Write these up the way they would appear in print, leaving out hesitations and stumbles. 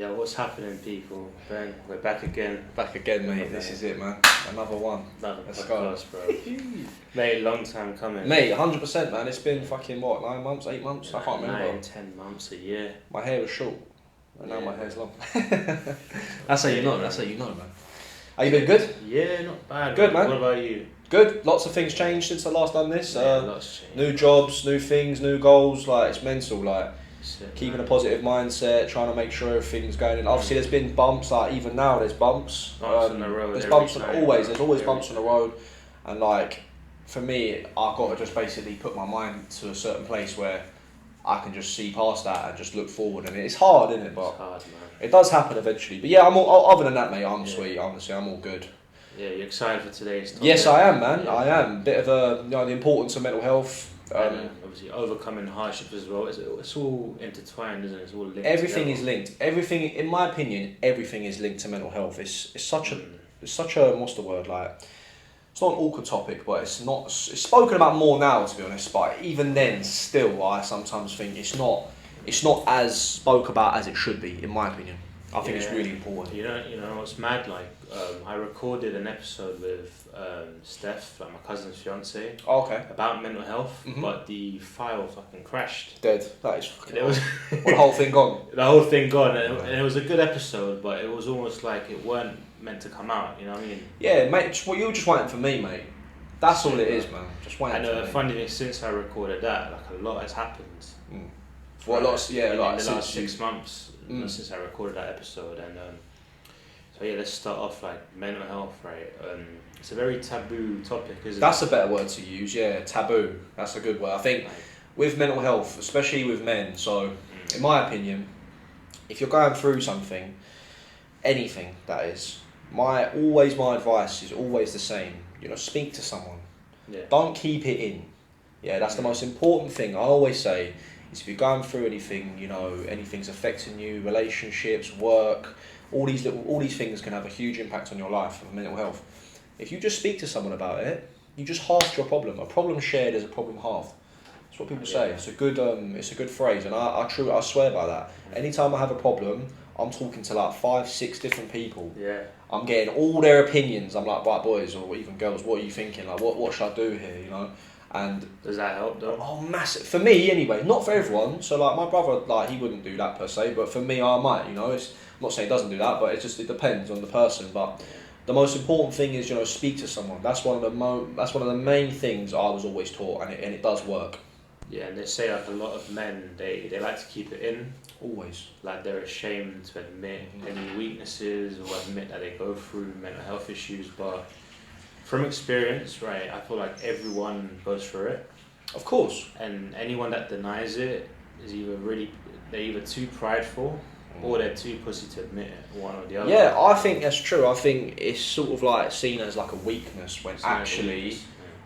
Yeah, what's happening, people? Ben, we're back again. Back again, mate. This is it, man. Another one. Let's go, bro. Mate, long time coming. Mate, 100%, man. It's been fucking, what, 9 months, 8 months? Yeah, I can't remember. 9-10 months, a year. My hair was short, and now my hair's long. That's how you know, man. Have you been good? Yeah, not bad. Good, man. What about you? Good. Lots of things changed since I last done this. Lots changed. New jobs, new things, new goals. Like, it's mental. Like, Shit, keeping man. a positive mindset, trying to make sure everything's going in. Obviously, there's been bumps. Like, even now, there's bumps. Bumps on the road. There's bumps on, always. There's always every bumps on the road. And, like, for me, I've got to just basically put my mind to a certain place where I can just see past that and just look forward. And it's hard, isn't it? But it's hard, man. it does happen eventually. But yeah, I'm all, other than that, mate, I'm sweet. Honestly, I'm all good. Yeah, you're excited for today's topic? Yes, I am, man. Yeah. I am. Bit of a, the importance of mental health. Obviously, overcoming hardships as well. It's all intertwined, isn't it? It's all linked. Everything together. is linked. Everything, in my opinion, everything is linked to mental health. It's such a what's the word, like, it's not an awkward topic, but it's spoken about more now, to be honest. But even then, still, I sometimes think it's not as spoke about as it should be, in my opinion. I think it's really important. You know, it's mad. Like, I recorded an episode with Steph, like my cousin's fiance, Okay. about mental health, but the file fucking crashed. Dead. That is fucking. It was the whole thing gone. The whole thing gone, and it was a good episode, but it was almost like it weren't meant to come out. You know what I mean? Yeah, mate. Well, you're just waiting for me, mate. That's all it is, man. Just waiting. And for the me. funny thing, since I recorded that, like a lot has happened. Well, lots. Yeah, in like the last since 6 months since I recorded that episode, and so yeah, let's start off like mental health, right? It's a very taboo topic, isn't it? That's a better word to use. Yeah, taboo. That's a good word. I think with mental health, especially with men. So, in my opinion, if you're going through something, anything that is, my advice is always the same. You know, speak to someone. Yeah. Don't keep it in. Yeah, that's the most important thing. I always say is if you're going through anything, you know, anything's affecting you, relationships, work, all these things can have a huge impact on your life and mental health. If you just speak to someone about it, you just halved your problem. A problem shared is a problem halved. That's what people say. It's a good phrase, and I swear by that. Anytime I have a problem, I'm talking to like 5-6 different people. Yeah. I'm getting all their opinions. I'm like, right, boys, or even girls, what are you thinking? Like, what should I do here? You know. And does that help though? Oh, massive. For me, anyway. Not for everyone. So, like, my brother, like, he wouldn't do that per se. But for me, I might. You know, I'm not saying he doesn't do that, but it depends on the person. But the most important thing is, you know, speak to someone. That's one of the main things I was always taught, and it does work. Yeah, and they say like a lot of men they like to keep it in. Always. Like they're ashamed to admit any weaknesses or admit that they go through mental health issues, but from experience, right, I feel like everyone goes through it. Of course. And anyone that denies it is they're either too prideful or they're too pussy to admit it, one or the other. Yeah, I think that's true. I think it's sort of like seen as like a weakness when actually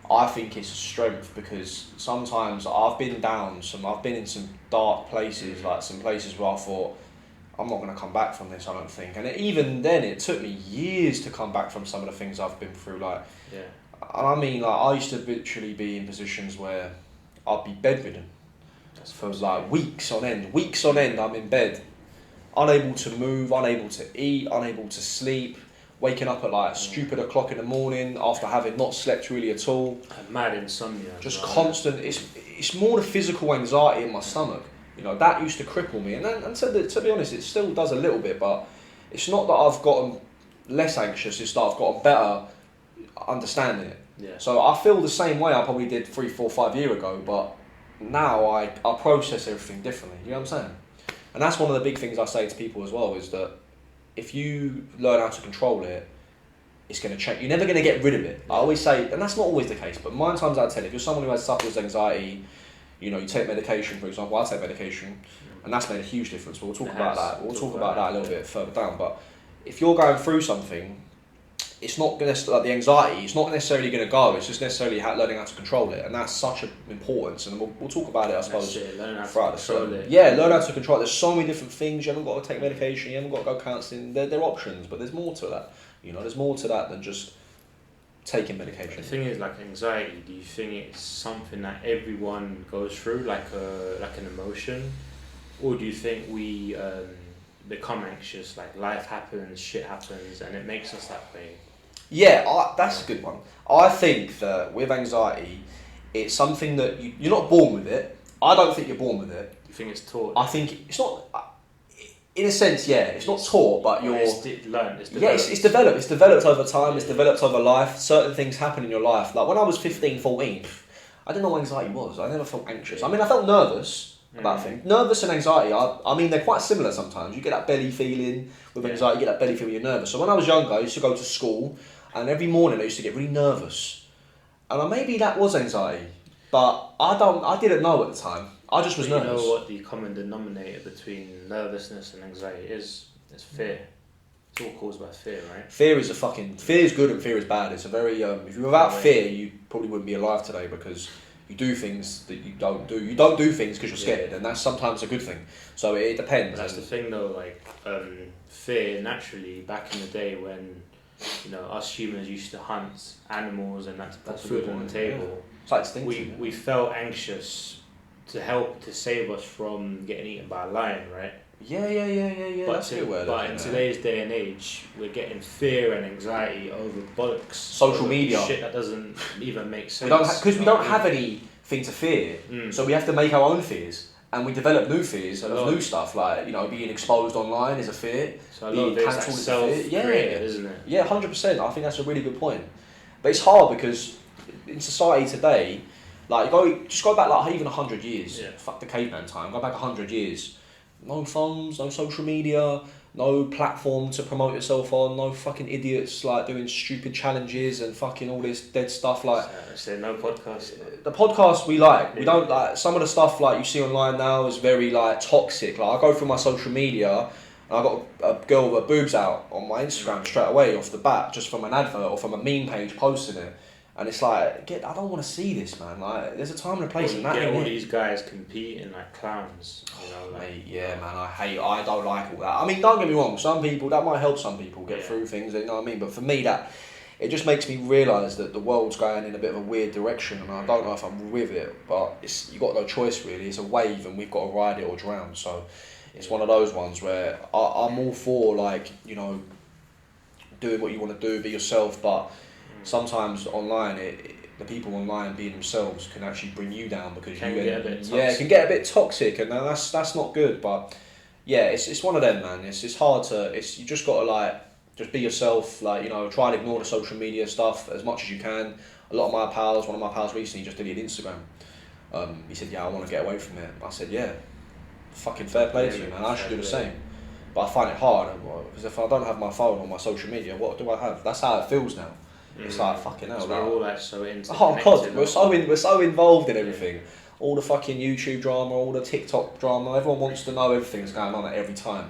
I think it's a strength, because sometimes I've been in some dark places, like some places where I thought, I'm not going to come back from this, I don't think. And even then, it took me years to come back from some of the things I've been through. Like, I mean, like, I used to literally be in positions where I'd be bedridden for like weeks on end. I'm in bed, unable to move, unable to eat, unable to sleep, waking up at like stupid o'clock in the morning after having not slept really at all. Mad insomnia. Just constant. It's more the physical anxiety in my stomach. You know, that used to cripple me, and to be honest, it still does a little bit, but it's not that I've gotten less anxious, it's that I've gotten better understanding it. Yeah. So I feel the same way I probably did 3, 4, 5 years ago, but now I process everything differently, you know what I'm saying? And that's one of the big things I say to people as well, is that if you learn how to control it, it's going to change. You're never going to get rid of it. I always say, and that's not always the case, but 9 times out of 10, if you're someone who suffers anxiety, you know, you take medication, for example. I take medication, and that's made a huge difference. But we'll talk about that. We'll talk about that a little bit further down. But if you're going through something, it's not going to, like, the anxiety, it's not necessarily going to go. It's just necessarily learning how to control it, and that's such an importance. And we'll talk about it, I suppose, throughout the show. Yeah, learn how to control it. There's so many different things. You haven't got to take medication. You haven't got to go counselling. They're options, but there's more to that. You know, there's more to that than just taking medication. The thing is, like anxiety, do you think it's something that everyone goes through, like an emotion, or do you think we become anxious. Like life happens, shit happens, and it makes us that way. Yeah, that's a good one. I think that with anxiety, it's something that you're not born with it. I don't think you're born with it. You think it's taught? I think it's not. In a sense, yeah, it's not taught, but you're. It's learned. It's developed. Yeah, it's developed. It's developed over time. It's developed over life. Certain things happen in your life. Like when I was 15, 14, I didn't know what anxiety was. I never felt anxious. I mean, I felt nervous about things. Nervous and anxiety, I mean, they're quite similar sometimes. You get that belly feeling with anxiety. You get that belly feeling when you're nervous. So when I was younger, I used to go to school, and every morning I used to get really nervous, and maybe that was anxiety, but I didn't know at the time. I just was nervous. You know what the common denominator between nervousness and anxiety is? It's fear. It's all caused by fear, right? Fear is good and fear is bad. It's a very, if you're without fear, you probably wouldn't be alive today because you do things that you don't do. You don't do things because you're scared, and that's sometimes a good thing. So it depends. But that's the thing though, like, fear naturally, back in the day when, us humans used to hunt animals and that's put food on the table. Yeah. It's like extinction. We felt anxious to save us from getting eaten by a lion, right? Yeah. But that's a good word. But in today's day and age, we're getting fear and anxiety over bollocks. Social media. Shit that doesn't even make sense. Because we don't have anything to fear, so we have to make our own fears. And we develop new fears and new stuff, like, being exposed online is a fear. So being cancelled is a fear. Yeah, isn't it? Yeah, 100%. I think that's a really good point. But it's hard because in society today, like, just go back like even 100 years. Yeah. Fuck the caveman time. Go back 100 years. No phones, no social media, no platform to promote yourself on, no fucking idiots like doing stupid challenges and fucking all this dead stuff like. So no podcast. The podcast we like. We don't like some of the stuff like you see online now is very like toxic. Like I go through my social media and I got a girl with her boobs out on my Instagram straight away off the bat just from an advert or from a meme page posting it. And it's like, I don't want to see this, man. Like, there's a time and a place in that. Get all these guys competing like clowns, Mate, yeah, man. I don't like all that. I mean, don't get me wrong. Some people that might help some people get through things. You know what I mean? But for me, it just makes me realise that the world's going in a bit of a weird direction, and I don't know if I'm with it. But you got no choice really. It's a wave, and we've got to ride it or drown. So it's one of those ones where I'm all for like doing what you want to do, be yourself, but. Sometimes online, the people online being themselves can actually bring you down because it can get a bit toxic, and that's not good. But yeah, it's one of them, man. It's hard to. You just gotta like just be yourself. Like try and ignore the social media stuff as much as you can. One of my pals recently just deleted Instagram. He said, "Yeah, I want to get away from it." I said, "Yeah, fucking fair play to you, man. I should do the same." But I find it hard because if I don't have my phone or my social media, what do I have? That's how it feels now. It's like fucking hell. We're all like so into. Oh god, we're so involved in everything. All the fucking YouTube drama, all the TikTok drama. Everyone wants to know everything that's going on at every time,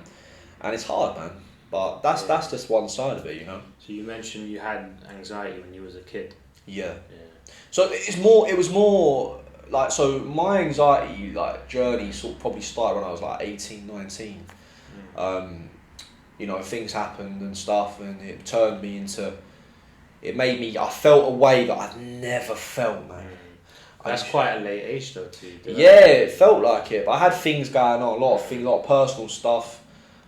and it's hard, man. But that's just one side of it, So you mentioned you had anxiety when you was a kid. Yeah. So it was more like my anxiety like journey sort of probably started when I was like 18, 19. Things happened and stuff, and it turned me into. I felt a way that I've never felt, man. That's quite a late age though too. It felt like it, but I had things going on, a lot of personal stuff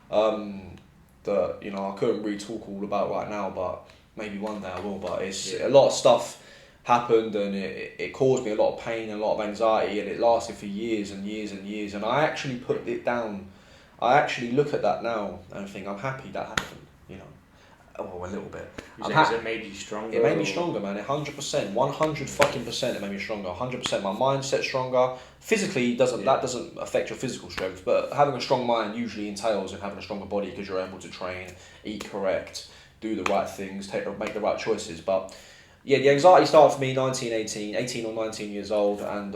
that I couldn't really talk all about right now, but maybe one day I will. But a lot of stuff happened, and it caused me a lot of pain and a lot of anxiety, and it lasted for years and years and years. And I actually put it down. I actually look at that now and think I'm happy that happened. Oh, a little bit. Because it made you stronger? It made me stronger, man. 100%. 100% it made me stronger. 100%. My mindset's stronger. Physically, that doesn't affect your physical strength, but having a strong mind usually entails in having a stronger body because you're able to train, eat correct, do the right things, make the right choices. But yeah, the anxiety started for me 18 or 19 years old, and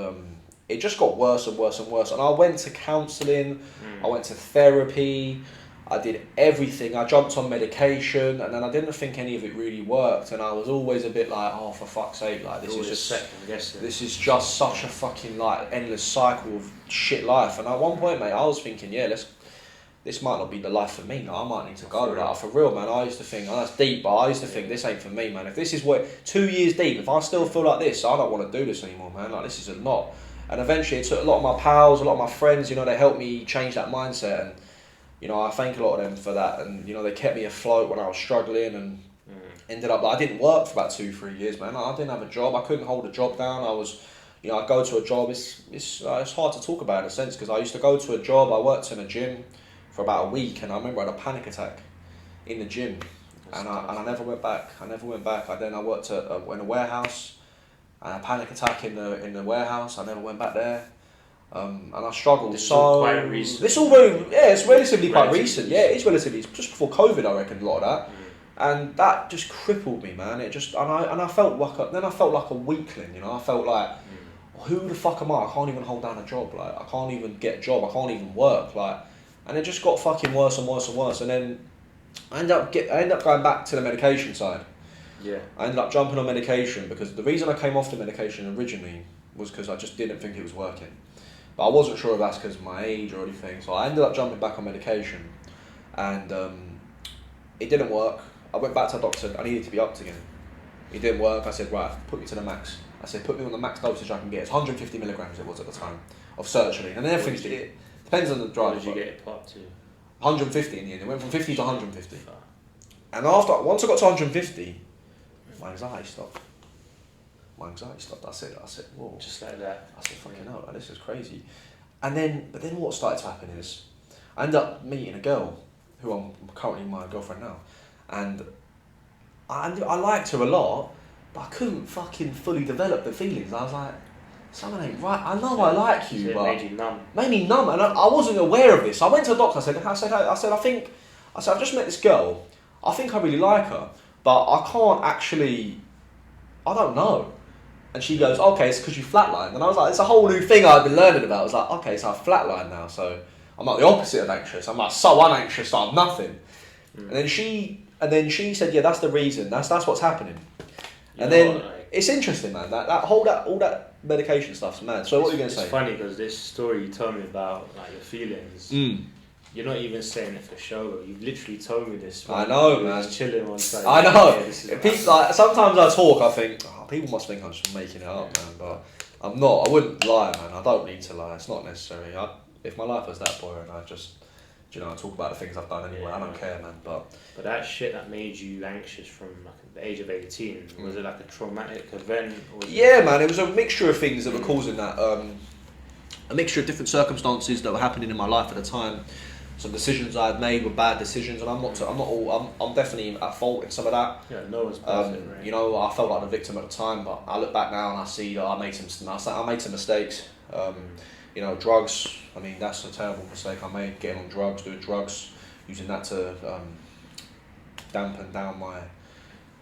it just got worse and worse and worse. And I went to counselling, I went to therapy, I did everything. I jumped on medication, and then I didn't think any of it really worked. And I was always a bit like, oh, for fuck's sake, like this is just such a fucking like endless cycle of shit life. And at one point, mate, I was thinking, this might not be the life for me. I might need to go. Like, for real, man. I used to think, that's deep, but I used to think this ain't for me, man. If this is 2 years deep, if I still feel like this, I don't want to do this anymore, man. Like, this is a lot. And eventually, it took a lot of my pals, a lot of my friends. They helped me change that mindset. And you know, I thank a lot of them for that, and you know, they kept me afloat when I was struggling, and ended up, I didn't work for about 2-3 years, man. I didn't have a job. I couldn't hold a job down. I was, you know, I'd go to a job. It's hard to talk about in a sense, because I used to go to a job. I worked in a gym for about a week, and I remember I had a panic attack in the gym, and I never went back. I worked in a warehouse. I had a panic attack in the warehouse. I never went back there. And I struggled. This is all quite recent. It's all it's relatively quite recent. Yeah, it's relatively, just before COVID, I reckon, a lot of that. And that just crippled me, man. It just, and I felt like a weakling, you know. I felt like, who the fuck am I? I can't even hold down a job. Like, I can't even get a job. I can't even work. Like, and it just got fucking worse and worse and worse. And then I ended up going back to the medication side. Yeah. I ended up jumping on medication, because the reason I came off the medication originally was because I just didn't think it was working. But I wasn't sure if that's because of my age or anything. So I ended up jumping back on medication, and it didn't work. I went back to the doctor. I needed to be upped again. It didn't work. I said, right, put me to the max. I said, put me on the max dosage I can get. It's 150 milligrams it was at the time of sertraline. And then everything's, it depends on the driver. What did you get it up to? 150 in the end. It went from 50 to 150. And once I got to 150, my anxiety stopped. I said, whoa. Just like that. I said, fucking hell, like, this is crazy. But then what started to happen is, I ended up meeting a girl who I'm currently my girlfriend now. And I liked her a lot, but I couldn't fucking fully develop the feelings. I was like, something ain't right. I know I like you, but it made you numb. Made me numb, and I wasn't aware of this. I went to the doctor. I said, I've just met this girl. I think I really like her, but I can't actually. I don't know. And she goes, okay, it's because you flatlined. And I was like, it's a whole new thing I've been learning about. I was like, okay, so I've flatlined now. So I'm like the opposite of anxious. I'm like so unanxious that I'm nothing. And then she said, yeah, that's the reason. That's what's happening. And then it's interesting, man. All that medication stuff's mad. So what are you gonna say? It's funny because this story you told me about, like your feelings. You're not even saying it for show. You've literally told me this. I know, man. Just chilling on side. I know. Yeah, people, like, sometimes I talk, I think, people must think I'm just making it up, man. But I'm not. I wouldn't lie, man. I don't need to lie. It's not necessary. If my life was that boring, I just, I talk about the things I've done anyway. I don't care, man. But that shit that made you anxious from like the age of 18, was it like a traumatic event? Or man, it was a mixture of things that were causing that. A mixture of different circumstances that were happening in my life at the time. Some decisions I had made were bad decisions, and I'm definitely at fault in some of that. Yeah, no one's perfect, right? I felt like the victim at the time, but I look back now and I see that I made some mistakes. Drugs. I mean, that's a terrible mistake I made. Getting on drugs, doing drugs, using that to dampen down my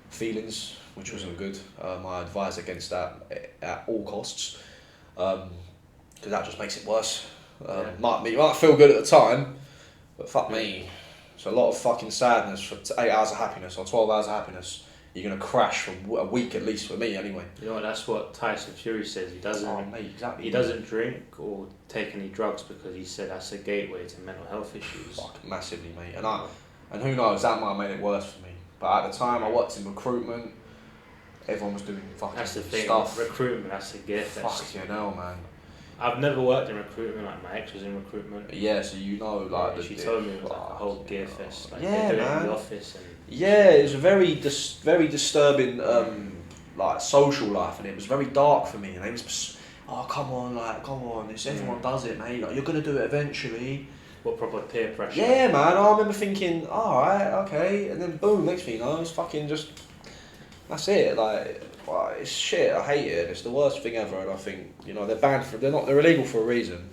feelings, which wasn't good. I advise against that at all costs, because that just makes it worse. You might feel good at the time, but fuck me, it's a lot of fucking sadness for 8 hours of happiness or 12 hours of happiness. You're gonna crash for a week at least, for me anyway. You know what? That's what Tyson Fury says. He doesn't drink or take any drugs because he said that's a gateway to mental health issues. Fuck, massively, mate. And who knows? That might have made it worse for me. But at the time, I worked in recruitment. Everyone was doing fucking that's the thing. stuff. Recruitment, that's a gift. Fuck man. I've never worked in recruitment. Like my ex was in recruitment. Yeah, so she told me it was like a whole gift fest. Like yeah, they do it man. in the office and. Yeah, it was a very disturbing like social life, and it was very dark for me. And it was, come on, everyone does it, mate. Like, you're gonna do it eventually. What proper peer pressure? Yeah, man. I remember thinking, alright, okay, and then boom, next thing you know, it's fucking just. That's it. Like, it's shit. I hate it. It's the worst thing ever, and I think they're banned they're illegal for a reason,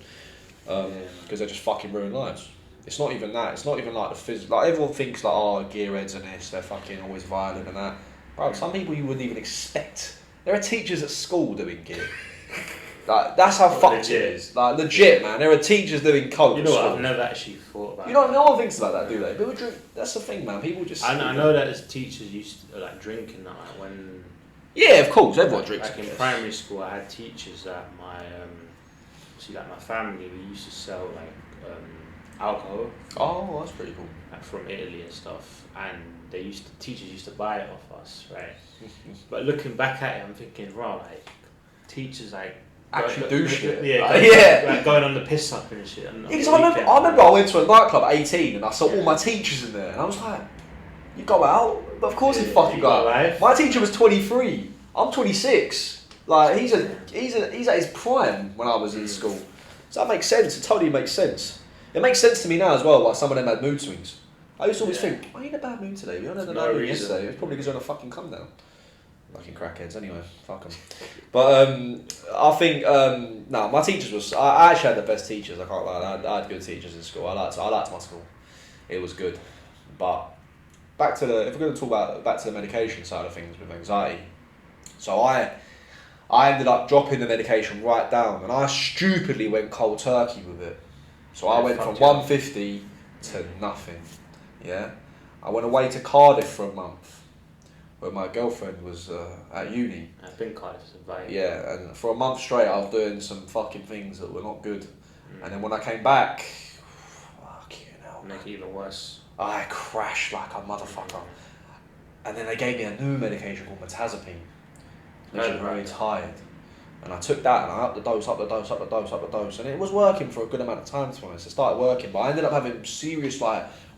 because they just fucking ruin lives. It's not even that. It's not even like the physical. Like everyone thinks like, gearheads and this. They're fucking always violent and that. Bro, some people you wouldn't even expect. There are teachers at school doing gear. Like that's how fucked it is. Like legit, man. There are teachers doing coke. You know what? I've never actually thought about. No one thinks about that, do they? People drink. That's the thing, man. People just. I know that as teachers used to like drinking that when. Yeah, of course. Everyone drinks. Like in primary school, I had teachers that my my family, we used to sell like alcohol. Oh, that's pretty cool. Like from Italy and stuff, and teachers used to buy it off us, right? But looking back at it, I'm thinking, like teachers like actually do shit. Like going on the piss up and shit. Because I remember I went to a nightclub at 18 and I saw all my teachers in there and I was like, you go out? But of course you fucking go out. My teacher was 23. I'm 26. Like he's at his prime when I was in school. So that makes sense. It totally makes sense. It makes sense to me now as well why some of them had mood swings. I used to always think, are you in a bad mood today? You had no mood yesterday. It's probably because you're on a fucking come down. Fucking crackheads, anyway. Fuck them. But I think my teachers was. I actually had the best teachers. I can't lie. I had good teachers in school. I liked my school. It was good. But if we're going to talk about back to the medication side of things with anxiety. So I ended up dropping the medication right down, and I stupidly went cold turkey with it. So I went from 150 to nothing. Yeah, I went away to Cardiff for a month, where my girlfriend was at uni. I've been Cardiff as a vibe. Yeah, and for a month straight I was doing some fucking things that were not good. And then when I came back, fucking hell, make it even worse. I crashed like a motherfucker. And then they gave me a new medication called metazapine, which made me very tired. And I took that and I upped the dose, and it was working for a good amount of time, to be honest. It started working, but I ended up having serious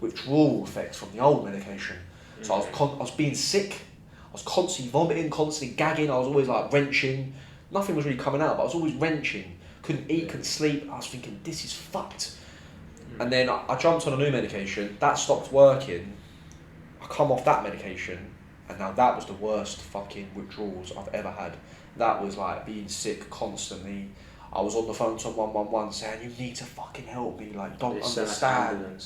withdrawal effects from the old medication. So I was being sick. I was constantly vomiting, constantly gagging. I was always wrenching. Nothing was really coming out, but I was always wrenching. Couldn't eat, couldn't sleep. I was thinking, this is fucked. And then I jumped on a new medication. That stopped working. I come off that medication, and now that was the worst fucking withdrawals I've ever had. That was being sick constantly. I was on the phone to 111 saying, you need to fucking help me. Don't understand.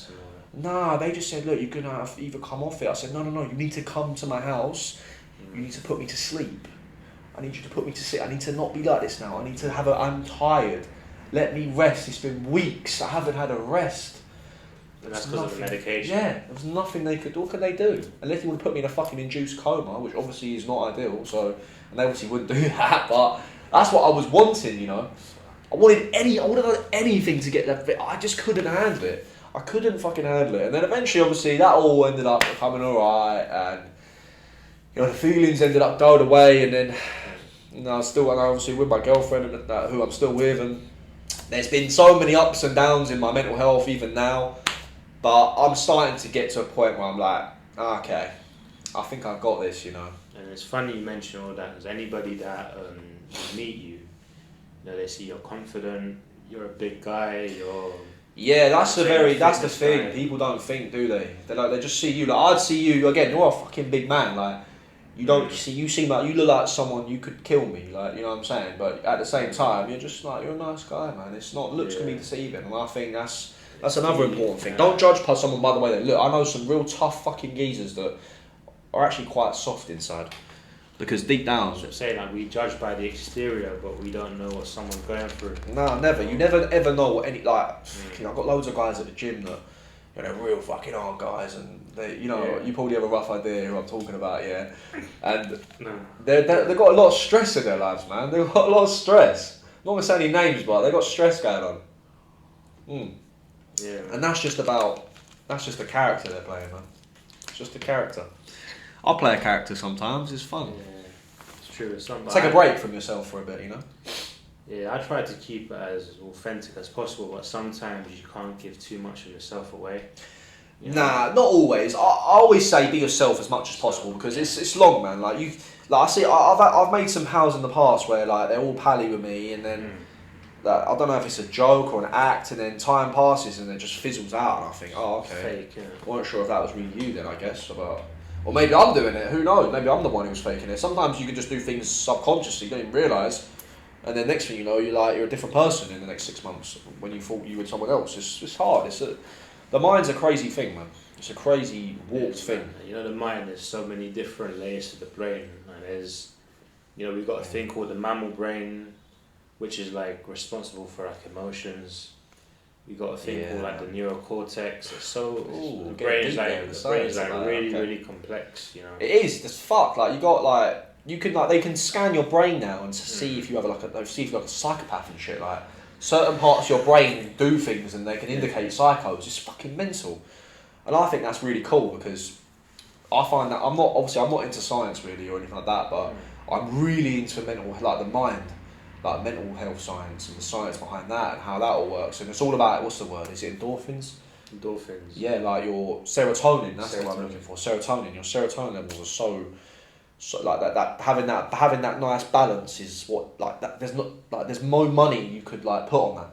Nah, they just said, look, you're gonna have to either come off it. I said, no, you need to come to my house. You need to put me to sleep. I need you to put me to sleep. I need to not be like this now. I need to I'm tired. Let me rest. It's been weeks. I haven't had a rest. And that's because of the medication. Yeah, there was nothing they could do. What could they do? Unless they would put me in a fucking induced coma, which obviously is not ideal. And they obviously wouldn't do that. But that's what I was wanting, you know. I would have done anything to get that. I just couldn't handle it. I couldn't fucking handle it. And then eventually, obviously, that all ended up becoming alright, and the feelings ended up going away. And then, and obviously with my girlfriend, who I'm still with, and there's been so many ups and downs in my mental health even now. But I'm starting to get to a point where I'm like, okay, I think I've got this, you know. And it's funny you mention all that, because anybody that meet you, they see you're confident, you're a big guy, Yeah, that's the thing. People don't think, do they? They just see you. I'd see you again. You're a fucking big man. You don't see. You seem like you look like someone you could kill me. You know what I'm saying? But at the same time, you're just you're a nice guy, man. It's not looks can be deceiving, and I think that's another important thing. Don't judge someone by the way they look. I know some real tough fucking geezers that are actually quite soft inside. Because deep down... So saying we judge by the exterior, but we don't know what someone's going through. No, never. You never ever know what any... I've got loads of guys at the gym that, they're real fucking hard guys, and they, you probably have a rough idea who I'm talking about, yeah? And they've got a lot of stress in their lives, man. They've got a lot of stress. I'm not going to say any names, but they've got stress going on. Yeah. And that's just the character they're playing, man. It's just a character. I'll play a character sometimes, it's fun. Yeah, it's true. Take a break from yourself for a bit, Yeah, I try to keep it as authentic as possible, but sometimes you can't give too much of yourself away. Nah, not always. I always say be yourself as much as possible, because it's long, man. I see, I've made some pals in the past where they're all pally with me, and then I don't know if it's a joke or an act, and then time passes and it just fizzles out, and I think, oh, okay. Fake, I wasn't sure if that was really you then, I guess, or maybe I'm doing it, who knows, maybe I'm the one who's faking it. Sometimes you can just do things subconsciously, you don't even realise, and then next thing you know, you're a different person in the next 6 months when you thought you were someone else. It's hard, the mind's a crazy thing, man. It's a crazy, warped thing. The mind, there's so many different layers to the brain, and there's, we've got a thing called the mammal brain, which is responsible for emotions. We got a thing called the neurocortex. It's the brain is really complex. It is. It's fuck. You got they can scan your brain now and see if you have a psychopath and shit. Certain parts of your brain do things and they can indicate psychos. It's fucking mental, and I think that's really cool because I find that I'm not into science really or anything like that, but I'm really into the mind. like mental health science and the science behind that and how that all works. And it's all about, what's the word? Is it endorphins? Endorphins. Yeah, like your serotonin. That's the word I'm looking for. Serotonin. Your serotonin levels are so like that having that nice balance is what, like, that there's more money you could like put on that.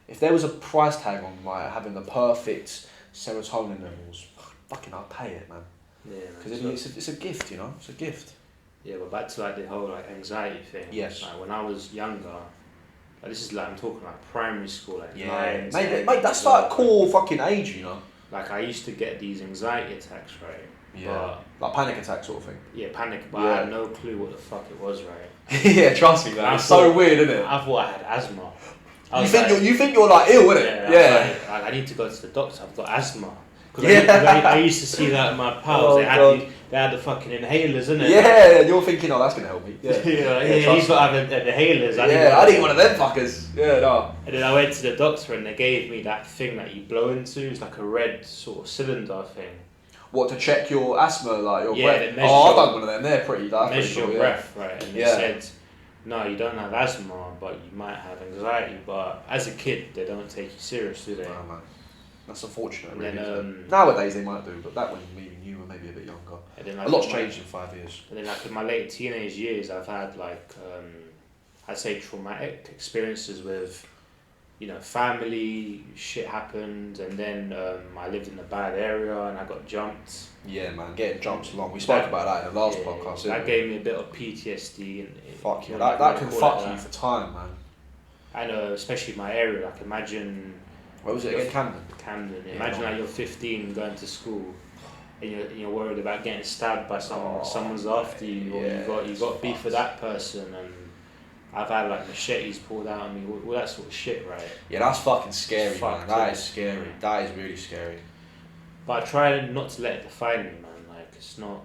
If there was a price tag on like having the perfect serotonin levels, fucking I'd pay it, man. Yeah, because it's a gift, you know. It's a gift. Yeah, but back to like the whole like anxiety thing. Yes. Like when I was younger, like, this is like, I'm talking like primary school, like 9, mate, that's like cool fucking age, you know. Like I used to get these anxiety attacks, right? Yeah. Like panic attack sort of thing. Yeah, panic, but I had no clue what the fuck it was, right? Yeah, trust me, man. It's so weird, isn't it? I thought I had asthma. You think you're like ill, innit? Yeah. Like, I need to go to the doctor. I've got asthma. Because I used to see that in my pals. They had the fucking inhalers, innit? Yeah, you're thinking, oh, that's gonna help me. Yeah, he's got to have inhalers. I need one of them fuckers. Yeah, no. And then I went to the doctor and they gave me that thing that you blow into. It's like a red sort of cylinder thing. What, to check your asthma, like your breath? Oh, I've done one of them. They're pretty. Measure your breath, right? And they said, no, you don't have asthma, but you might have anxiety. But as a kid, they don't take you serious, do they? No, man. That's unfortunate. And really, then, nowadays they might do, but that when you were maybe a bit younger. And then, like, a lot's changed in 5 years. And then, like in my late teenage years, I've had like I'd say traumatic experiences with, you know, family shit happened, and then I lived in a bad area and I got jumped. Yeah, man, getting jumped along. We spoke about that in the last podcast. That gave me a bit of PTSD. Fuck you. That can fuck you for time, man. I know, especially my area. Like imagine. Where was it again? Camden. Camden. Imagine like you're 15 going to school, and you're worried about getting stabbed by someone. Someone's after you, or you got beef with that person, and I've had like machetes pulled out on me, all that sort of shit, right? Yeah, that's fucking scary, man. That is scary. That is really scary. But I try not to let it define me, man. Like it's not.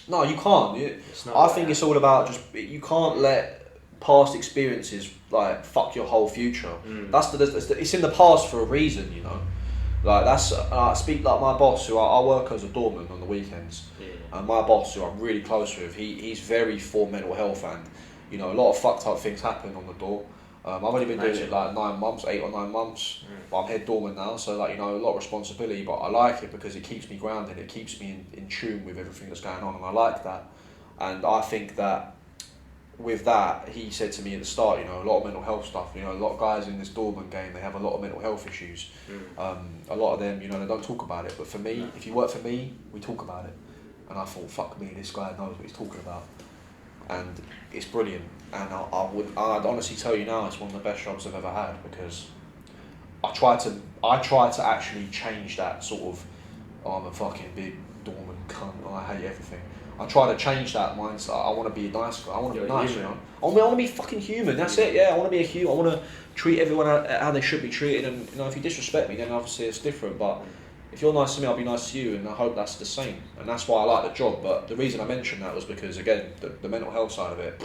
No, you can't. It's not. I think it's all about just, you can't let past experiences like fuck your whole future. It's in the past for a reason, you know. Like that's I speak like my boss, who I work as a doorman on the weekends, and my boss, who I'm really close with, he's very for mental health, and you know a lot of fucked up things happen on the door. I've only been doing it like 8 or 9 months, but I'm head doorman now, so like, you know, a lot of responsibility, but I like it because it keeps me grounded, it keeps me in tune with everything that's going on, and I like that. And I think that with that, he said to me at the start, you know, a lot of mental health stuff, you know, a lot of guys in this doorman game, they have a lot of mental health issues. A lot of them, you know, they don't talk about it, but for me, if you work for me, we talk about it. And I thought, fuck me, this guy knows what he's talking about. And it's brilliant. And I'd honestly tell you now, it's one of the best jobs I've ever had, because I try to actually change that sort of, oh, I'm a fucking big doorman cunt, and I hate everything. I try to change that mindset. I want to be a nice guy. I want to be nice, human. You know. I want to be fucking human. That's it. Yeah, I want to be a human. I want to treat everyone how they should be treated. And you know, if you disrespect me, then obviously it's different. But if you're nice to me, I'll be nice to you, and I hope that's the same. And that's why I like the job. But the reason I mentioned that was because, again, the mental health side of it.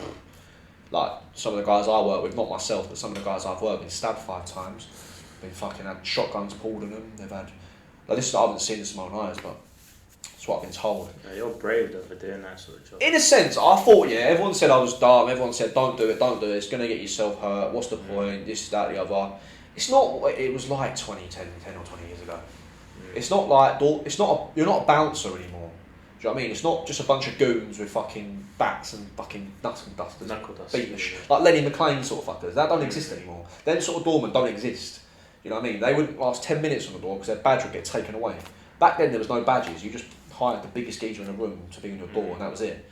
Like some of the guys I work with, not myself, but some of the guys I've worked with, been stabbed 5 times. Been fucking had shotguns pulled on them. They've had. Like this, I haven't seen this in my own eyes, but. That's what I've been told. Yeah, you're brave though for doing that sort of job. In a sense, I thought, everyone said I was dumb, everyone said don't do it, it's going to get yourself hurt, what's the point, this, that, the other. It's not what it was like 10 or 20 years ago. It's not like, you're not a bouncer anymore. Do you know what I mean? It's not just a bunch of goons with fucking bats and fucking nuts and dusters. Knuckle dust. Beating the shit. Like Lenny McLean sort of fuckers. That don't exist anymore. Them sort of doormen don't exist. You know what I mean? They wouldn't last 10 minutes on the door because their badge would get taken away. Back then there was no badges, you just hired the biggest geezer in the room to be on your door, and that was it.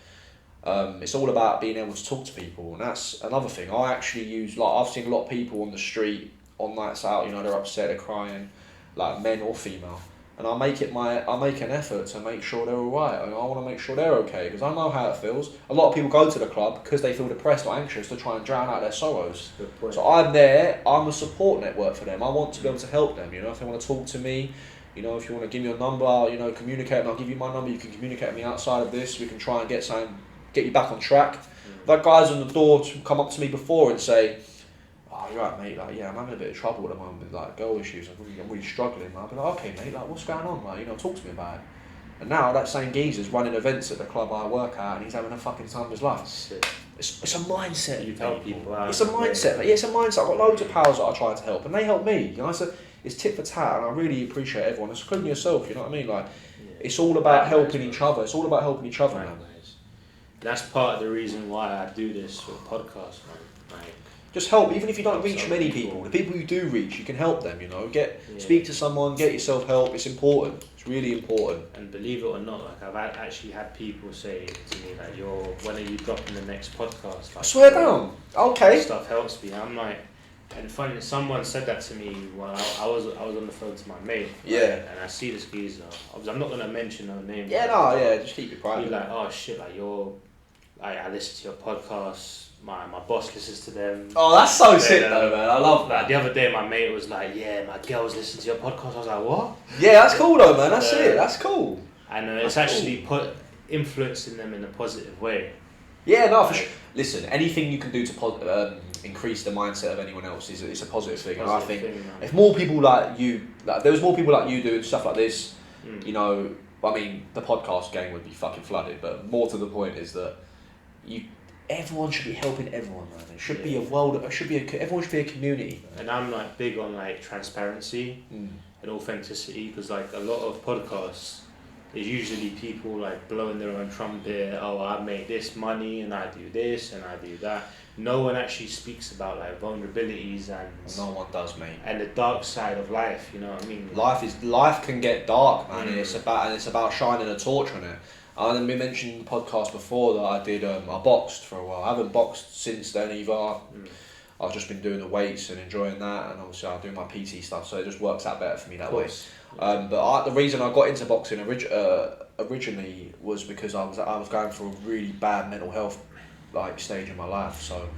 It's all about being able to talk to people, and that's another thing. I actually use, like, I've seen a lot of people on the street on nights out, you know, they're upset, they're crying, like men or female, and I make an effort to make sure they're alright, and I want to make sure they're okay, because I know how it feels. A lot of people go to the club because they feel depressed or anxious to try and drown out their sorrows. So I'm a support network for them. I want to be able to help them, you know, if they want to talk to me. You know, if you want to give me your number, you know, communicate, and I'll give you my number. You can communicate with me outside of this. We can try and get you back on track. I've had guys on the door to come up to me before and say, "Oh, you're right, mate. Like, yeah, I'm having a bit of trouble at the moment with like girl issues. I'm really struggling." I'll be like, "Okay, mate. Like, what's going on? Like, you know, talk to me about it." And now that same geezer's running events at the club I work at, and he's having a fucking time of his life. It's a mindset. You help people out. It's a mindset. Yeah, it's a mindset. I've got loads of pals that I try to help, and they help me. You know, it's tit for tat, and I really appreciate everyone, including yourself. You know what I mean? Like, it's all about helping each other. It's all about helping each other, man. That's part of the reason why I do this podcast, man. Like, just help, even if you don't reach many people. The people you do reach, you can help them. You know, speak to someone, get yourself help. It's important. It's really important. And believe it or not, like I've actually had people say to me like, when are you dropping the next podcast? Like, swear down. Okay. Stuff helps me. I'm like, and funny, someone said that to me when I was on the phone to my mate. Yeah. Right? And I see this geezer. I'm not gonna mention no name. Yeah, just keep it private. He's like, oh shit, like I listen to your podcast. My boss listens to them. Oh, that's so sick though, man. I love that. The other day, my mate was like, yeah, my girl's listening to your podcast. I was like, what? Yeah, that's cool though, man. That's it. That's cool. And it's actually influencing them in a positive way. Yeah, no, for sure. Listen, anything you can do to increase the mindset of anyone else is a positive thing. And I think if more people like you, like there was more people like you doing stuff like this, you know, I mean, the podcast game would be fucking flooded. But more to the point is that everyone should be helping everyone, man. It should be a world. Everyone should be a community. And I'm like big on like transparency and authenticity, because like a lot of podcasts, there's usually people like blowing their own trumpet. Oh, I make this money and I do this and I do that. No one actually speaks about like vulnerabilities and no one does, mate. And the dark side of life. You know what I mean? Life can get dark, man. And it's about shining a torch on it. And we mentioned in the podcast before that I did. I boxed for a while. I haven't boxed since then either. I've just been doing the weights and enjoying that, and obviously I do my PT stuff, so it just works out better for me that way. But the reason I got into boxing originally was because I was going through a really bad mental health like stage in my life. So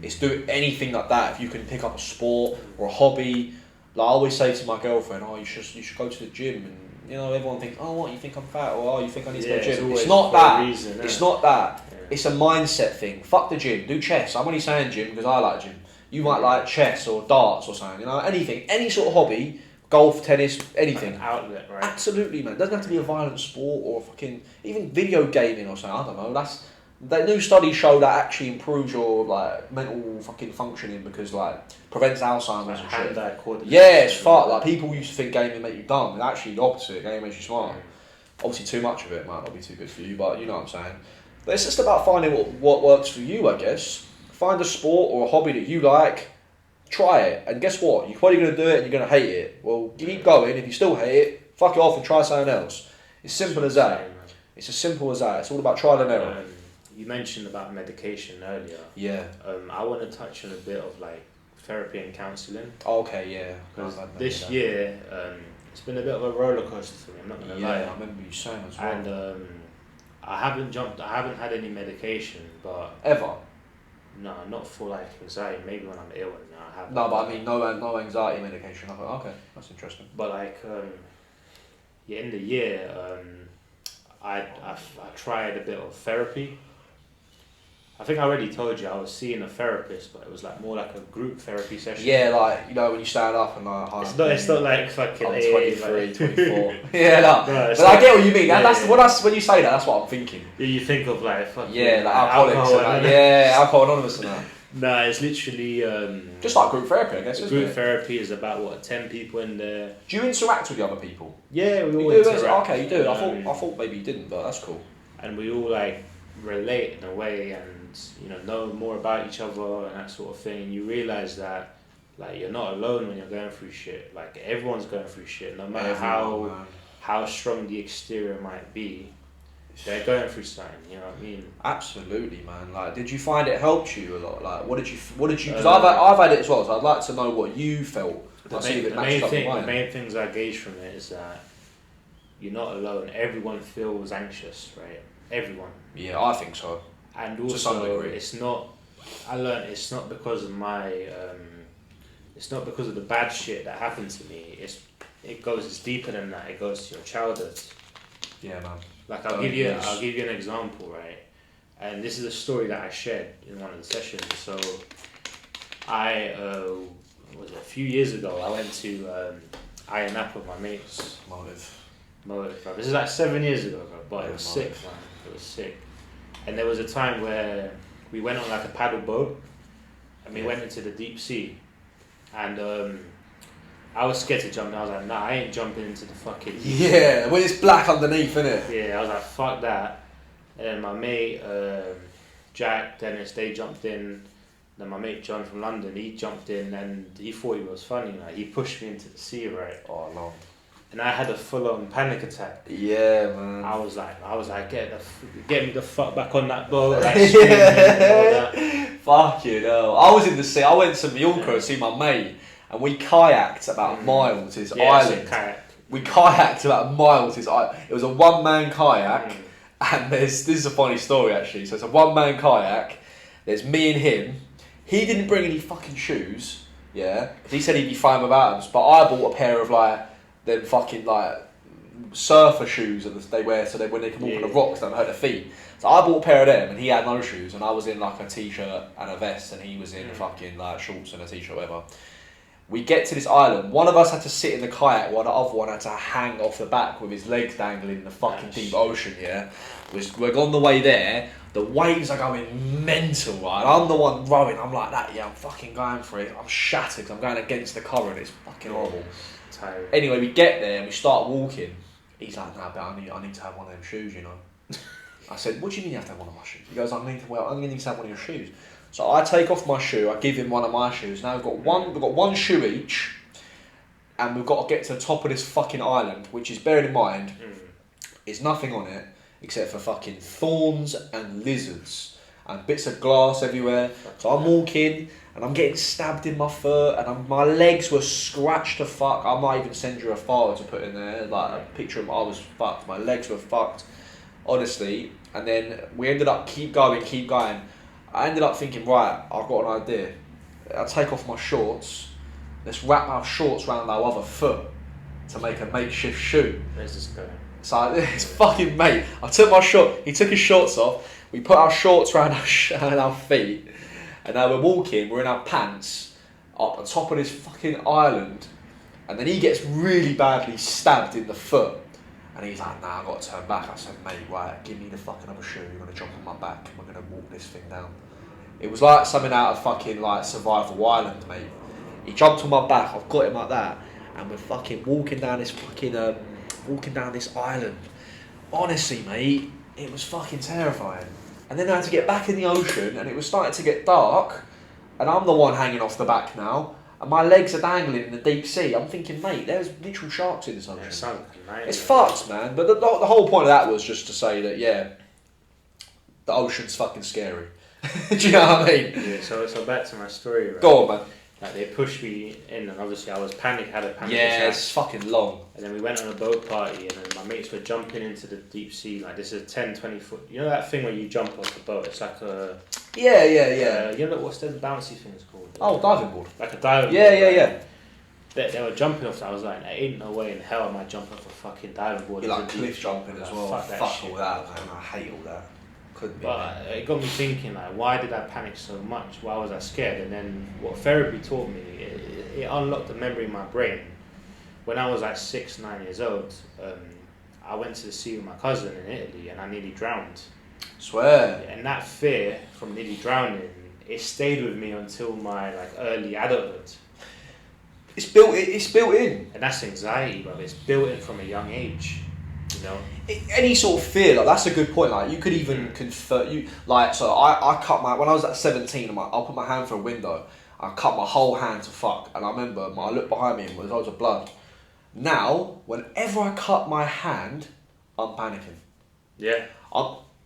it's doing anything like that. If you can pick up a sport or a hobby, like I always say to my girlfriend, oh, you should go to the gym. And you know, everyone thinks, oh, what, you think I'm fat, or oh, you think I need to go to the gym. It's not that. It's not that. It's a mindset thing. Fuck the gym. Do chess. I'm only saying gym because I like gym. You might like chess or darts or something. You know, anything, any sort of hobby, golf, tennis, anything. Like an outlet, right? Absolutely, man. It doesn't have to be a violent sport or fucking even video gaming or something. I don't know. That new studies show that actually improves your like mental fucking functioning because like prevents Alzheimer's and shit. Yeah, it's fucked. Like people used to think gaming make you dumb. It's actually the opposite. Gaming makes you smart. Obviously, too much of it might not be too good for you, but you know what I'm saying. But it's just about finding what works for you, I guess. Find a sport or a hobby that you like, try it, and guess what? You're probably going to do it and you're going to hate it. Well, keep going. If you still hate it, fuck it off and try something else. It's simple as that. It's as simple as that. It's all about trial and error. You mentioned about medication earlier. Yeah. I want to touch on a bit of like therapy and counselling. Okay, yeah. Because this year, it's been a bit of a roller coaster for me. I'm not going to lie. Yeah, I remember you saying as well. And I haven't had any medication, but ever. No, not for like anxiety. Maybe when I'm ill and I have. No, but I mean no anxiety medication. I thought, okay, that's interesting. But like, in the year, I tried a bit of therapy. I think I already told you I was seeing a therapist, but it was like more like a group therapy session. Yeah, like you know when you stand up and like. It's not like fucking. I'm 23, 24. Yeah, no. But I get what you mean. When you say that, that's what I'm thinking. You think of like fucking. Yeah, like alcoholics and that. Alcohol Anonymous and that. No, it's literally. Just like group therapy, I guess. Group therapy is about 10 people in there. Do you interact with the other people? Yeah, we all interact. Okay, you do. I thought maybe you didn't, but that's cool. And we all like relate in a way, and know more about each other and that sort of thing. And you realize that like you're not alone when you're going through shit. Like everyone's going through shit, no matter how strong the exterior might be. They're going through something, you know what I mean? Absolutely, man. Like, did you find it helped you a lot? Like, what did you? Because I've had it as well. So I'd like to know what you felt. The main things I gauge from it is that you're not alone. Everyone feels anxious, right? Everyone. Yeah, I think so. And also, it's not. I learned it's not because of my. It's not because of the bad shit that happened to me. It's deeper than that. It goes to your childhood. Yeah, man. Like I'll give you an example, right? And this is a story that I shared in one of the sessions. So a few years ago I went to Iron Nap with my mates. Motive. motive, bro. This is like 7 years ago, bro. But it was sick, man. It was sick. And there was a time where we went on like a paddle boat, and we went into the deep sea, and I was scared to jump. And I was like, nah, I ain't jumping into the fucking. Yeah, when it's black underneath, innit? Yeah, I was like, fuck that. And then my mate, Jack, Dennis, they jumped in. Then my mate John from London, he jumped in, and he thought it was funny. Like, he pushed me into the sea, right? Oh no. And I had a full-on panic attack. Yeah, man. I was like, get me the fuck back on that boat. Like, screaming and all that. Fuck you know. I was in the sea. I went to Mallorca to see my mate, and we kayaked about a mile to his island. We kayaked about a mile to his island. It was a one-man kayak, and this is a funny story actually. So it's a one-man kayak. There's me and him. He didn't bring any fucking shoes, yeah. He said he'd be fine without them, but I bought a pair of like them fucking like surfer shoes that they wear, so when they can walk on the rocks, they don't hurt their feet. So I bought a pair of them, and he had no shoes, and I was in like a t-shirt and a vest, and he was in fucking like shorts and a t-shirt, whatever. We get to this island. One of us had to sit in the kayak, while the other one had to hang off the back with his legs dangling in the fucking deep ocean. Yeah, we're on the way there. The waves are going mental, right? I'm the one rowing. I'm like that. Yeah, I'm fucking going for it. I'm shattered because I'm going against the current. It's fucking horrible. Tired. Anyway, we get there and we start walking. He's like, nah, but I need to have one of them shoes, you know. I said, what do you mean you have to have one of my shoes? He goes, I'm going to need to have one of your shoes. So I take off my shoe. I give him one of my shoes. Now we've got one shoe each, and we've got to get to the top of this fucking island, which is, bearing in mind, is nothing on it except for fucking thorns and lizards and bits of glass everywhere. So I'm walking and I'm getting stabbed in my foot, and my legs were scratched to fuck. I might even send you a photo to put in there, like a picture of I was fucked. My legs were fucked, honestly. And then we ended up keep going. I ended up thinking, right, I've got an idea. I'll take off my shorts. Let's wrap our shorts around our other foot to make a makeshift shoe. Where's this going? So this fucking mate, I took my short. He took his shorts off. We put our shorts around our feet, and now we're walking. We're in our pants up on top of this fucking island, and then he gets really badly stabbed in the foot, and he's like, "Nah, I got to turn back." I said, "Mate, right, give me the fucking other shoe. You're gonna jump on my back, and we're gonna walk this thing down." It was like something out of fucking like Survival Island, mate. He jumped on my back. I've got him like that, and we're fucking walking down this island. Honestly, mate, it was fucking terrifying. And then I had to get back in the ocean, and it was starting to get dark, and I'm the one hanging off the back now, and my legs are dangling in the deep sea. I'm thinking, mate, there's literal sharks in this ocean. It sounds like it's fucked, man. But the whole point of that was just to say that, yeah, the ocean's fucking scary. Do you know what I mean? Yeah, so back to my story, right? Go on, man. Like, they pushed me in, and obviously I was had a panic attack. Yeah, it's fucking long. And then we went on a boat party, and then my mates were jumping into the deep sea. Like, this is a 10, 20 foot. You know that thing where you jump off the boat? It's like a. Yeah. You know what's those bouncy things called? Oh, diving board. Like a diving board. Yeah. They were jumping off that. I was like, there ain't no way in hell am I jumping off a fucking diving board. You're like cliff jumping as well. Fuck all that, man. I hate all that. But it got me thinking, like, why did I panic so much? Why was I scared? And then what therapy taught me, it unlocked a memory in my brain. When I was like 6, 9 years old, I went to the sea with my cousin in Italy, and I nearly drowned. Swear. And that fear from nearly drowning, it stayed with me until my like early adulthood. It's built in. And that's anxiety, bro. It's built in from a young age. You know, any sort of fear, like, that's a good point. Like, you could even convert you. Like, so I cut when I was at 17, I put my hand through a window. I cut my whole hand to fuck, and I remember I looked behind me and there was loads of blood. Now, whenever I cut my hand, I'm panicking. Yeah.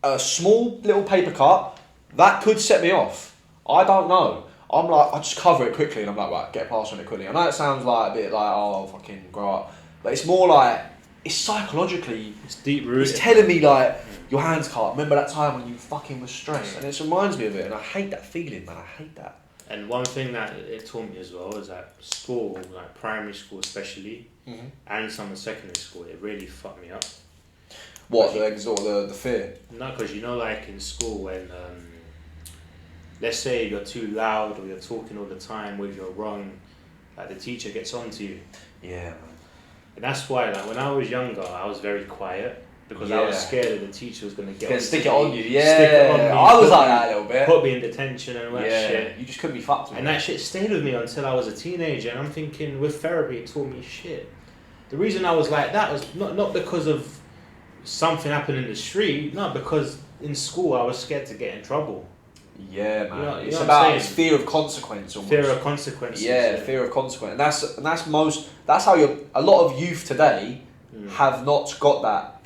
A small little paper cut that could set me off. I don't know. I'm like, I just cover it quickly, and I'm like, right, get past on it quickly. I know it sounds like a bit like, oh, fucking grow up, but it's more like, it's psychologically, it's deep rooted. It's telling me like, your hand's cut. Remember that time when you fucking was stressed? And it reminds me of it, and I hate that feeling, man. I hate that. And one thing that it taught me as well is that school, like primary school especially, and some of secondary school, it really fucked me up. What, the fear? No, because you know, like in school when, let's say you're too loud or you're talking all the time, or if you're wrong, like the teacher gets on to you. Yeah, man. And that's why, like, when I was younger, I was very quiet. Because I was scared that the teacher was going to stick it on you. Yeah, stick it on me, I was like that a little bit. Put me in detention and all that shit. You just couldn't be fucked with. And that shit stayed with me until I was a teenager. And I'm thinking, with therapy, it taught me shit. The reason I was like that was not because of something happened in the street. No, because in school I was scared to get in trouble. Yeah, man. It's about fear of consequence. Almost. Fear of consequences. Yeah, fear of consequence, and that's how a lot of youth today have not got that.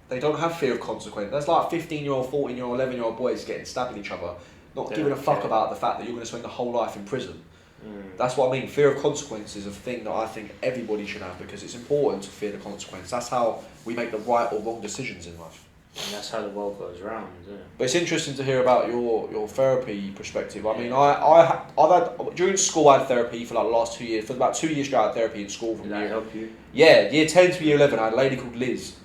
They don't have fear of consequence. There's like 15-year-old, 14-year-old, 11-year-old boys getting stabbed at each other, not giving a fuck about the fact that you're going to spend the whole life in prison. That's what I mean. Fear of consequence is a thing that I think everybody should have because it's important to fear the consequence. That's how we make the right or wrong decisions in life. And that's how the world goes round, isn't it? But it's interesting to hear about your therapy perspective. I mean, I've had during school I had therapy for like the last 2 years. For about 2 years straight, I had therapy in school. Did that help you? Yeah, year 10 to year 11, I had a lady called Liz.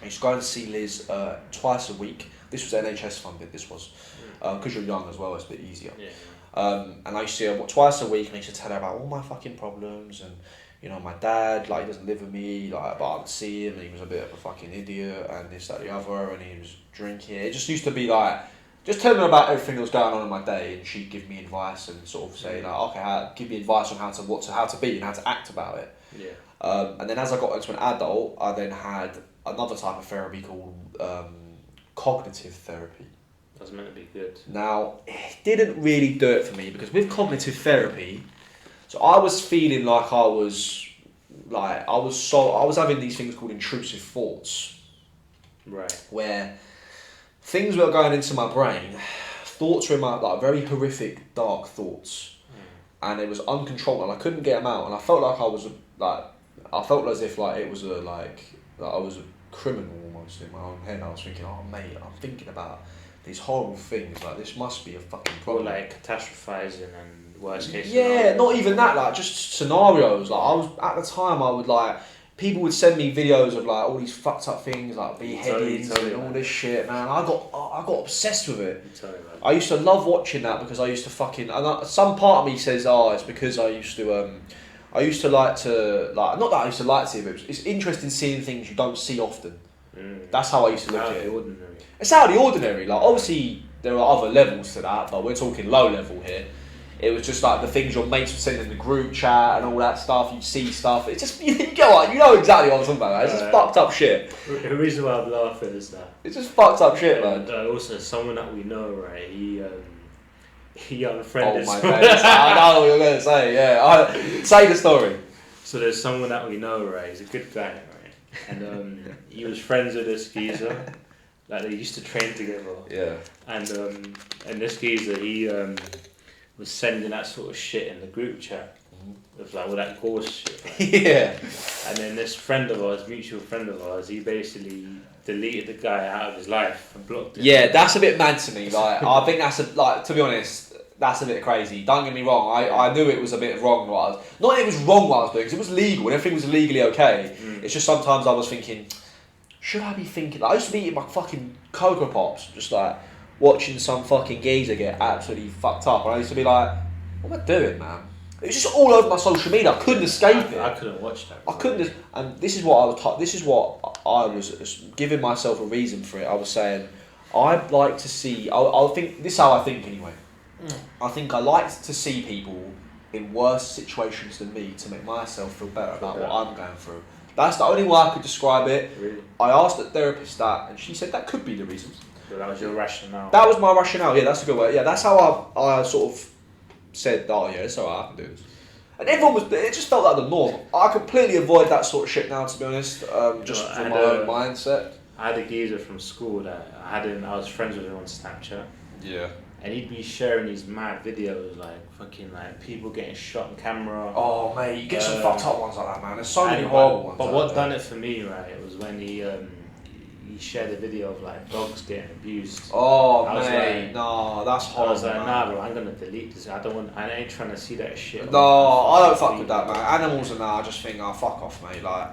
I used to go and see Liz twice a week. This was NHS funded. This was because you're young as well. It's a bit easier. Yeah. And I used to see her twice a week, and I used to tell her about all my fucking problems and. You know, my dad, like, he doesn't live with me, like, but I would see him and he was a bit of a fucking idiot and this, that, the other, and he was drinking. It just used to be like, just telling her about everything that was going on in my day, and she'd give me advice and sort of say, like, okay, give me advice on how to be and how to act about it. Yeah. And then as I got into an adult, I then had another type of therapy called cognitive therapy. That was meant to be good. Now, it didn't really do it for me because with cognitive therapy, so I was feeling like I was having these things called intrusive thoughts. Right. Where things were going into my brain, thoughts were like very horrific, dark thoughts. And it was uncontrolled and I couldn't get them out and I felt like I felt as if like it was I was a criminal almost in my own head. I was thinking, oh mate, I'm thinking about these horrible things, like this must be a fucking problem. Or like catastrophizing and worst case scenarios. Not even that, like just scenarios. Like I was at the time, I would like people would send me videos of like all these fucked up things, like beheadings and all this shit. Man, I got obsessed with it. I used to love watching that because I used to fucking. And some part of me says, oh, it's because I used to like to like not that I used to like to see it, but it's interesting seeing things you don't see often. That's how I used to look at it. Ordinary. It's out of the ordinary. Like obviously there are other levels to that, but we're talking low level here. It was just like the things your mates would send in the group chat and all that stuff. You'd see stuff. It's just you know exactly what I'm talking about. It's just fucked up shit. The reason why I'm laughing is that it's just fucked up shit, man. Also, someone that we know, right? He unfriended. Oh my days! I know what you're gonna say. Yeah, say the story. So there's someone that we know, right? He's a good guy, right? And he was friends with this geezer. Like they used to train together. Yeah. And this geezer, he was sending that sort of shit in the group chat with like all that gore shit. Right? Yeah. And then this friend of ours, mutual friend of ours, he basically deleted the guy out of his life and blocked him. Yeah, that's a bit mad to me. Like I think to be honest, that's a bit crazy. Don't get me wrong. I knew it was a bit wrong not it was wrong what I was doing because it was legal and everything was legally okay. It's just sometimes I was thinking, should I be thinking? Like, I used to be eating my fucking Cocoa Pops, just like watching some fucking geezer get absolutely fucked up, and I used to be like, what am I doing, man? It was just all over my social media. I couldn't escape it. I couldn't watch that. I couldn't, and this is what I was giving myself a reason for it. I was saying, I'd like to see. I think this is how I think anyway. I think I like to see people in worse situations than me to make myself feel better about what I'm going through. That's the only way I could describe it. Really? I asked the therapist that, and she said that could be the reason. So that was your rationale? That was my rationale, yeah, that's a good way. Yeah, that's how I sort of said, oh yeah, it's alright, I can do this. And it just felt like the norm. I completely avoid that sort of shit now, to be honest, just from my own mindset. I had a geezer from school that I was friends with him on Snapchat. Yeah. And he'd be sharing these mad videos, like fucking like people getting shot on camera. Oh mate, you get some fucked up ones like that, man. There's so many horrible ones. But what done it for me, right? It was when he shared a video of like dogs getting abused. Oh mate, like, no, that's horrible. I was like, nah, bro, I'm gonna delete this. I ain't trying to see that shit. No, I don't fuck with that, man. Animals and that, I just think, oh fuck off, mate. Like,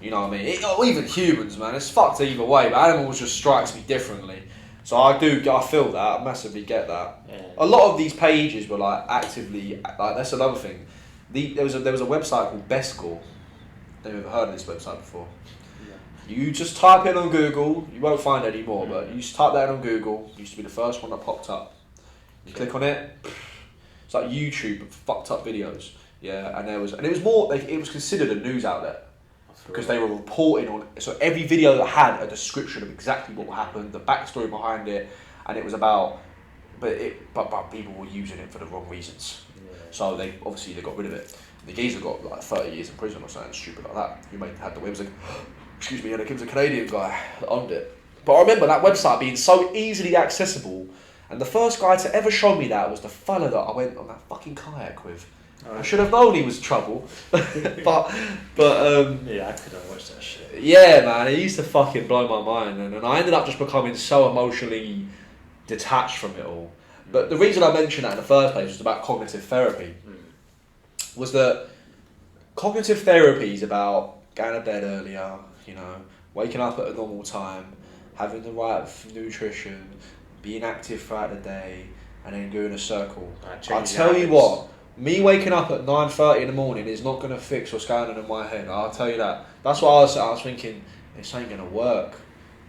you know what I mean? Or even humans, man. It's fucked either way. But animals just strikes me differently. So I feel that, I massively get that. Yeah. A lot of these pages were like actively, like that's another thing. There was a website called BenCkCoaching, Never ever heard of this website before. Yeah. You just type in on Google, you won't find any more, but you just type that in on Google, it used to be the first one that popped up. You click on it, it's like YouTube, but fucked up videos. Yeah, and it was considered a news outlet. Because they were reporting on, so every video that had a description of exactly what happened, the backstory behind it, and it was about, but people were using it for the wrong reasons. Yeah. So they got rid of it. The geezer got like 30 years in prison or something stupid like that. Who had the website? Excuse me, and he was a Canadian guy that owned it. But I remember that website being so easily accessible, and the first guy to ever show me that was the fella that I went on that fucking kayak with. I should have known he was trouble, but yeah, I couldn't watch that shit. Yeah, man, it used to fucking blow my mind, and I ended up just becoming so emotionally detached from it all. But the reason I mentioned that in the first place was about cognitive therapy. Was that cognitive therapy is about going to bed earlier, you know, waking up at a normal time, having the right nutrition, being active throughout the day, and then doing a circle. I tell you what. Me waking up at 9:30 in the morning is not going to fix what's going on in my head. I'll tell you that. That's what I was thinking. This ain't going to work.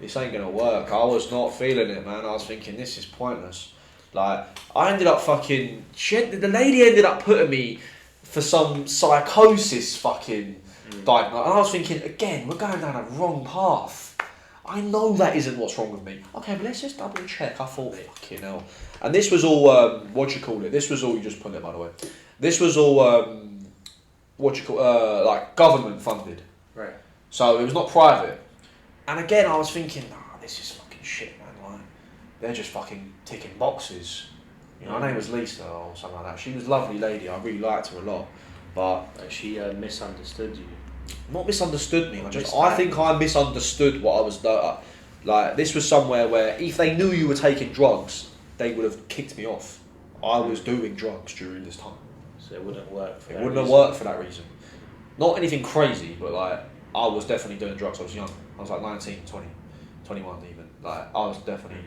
This ain't going to work. I was not feeling it, man. I was thinking, this is pointless. Like, I ended up fucking... the lady ended up putting me for some psychosis fucking diagnosis. And I was thinking, again, we're going down a wrong path. I know that isn't what's wrong with me. Okay, but let's just double check. I thought, fucking hell. And this was all, what do you call it? This was all, you just put it by the way. This was all, like government funded. Right. So it was not private. And again, I was thinking, this is fucking shit, man. Like, they're just fucking ticking boxes. You know, her name was Lisa or something like that. She was a lovely lady. I really liked her a lot. But she misunderstood you. Not misunderstood me. I think I misunderstood what I was like. This was somewhere where if they knew you were taking drugs, they would have kicked me off. I was doing drugs during this time, so it wouldn't work. It wouldn't have worked for that reason. Not anything crazy, but like I was definitely doing drugs. I was young. I was like 19, 20, 21 even. Like I was definitely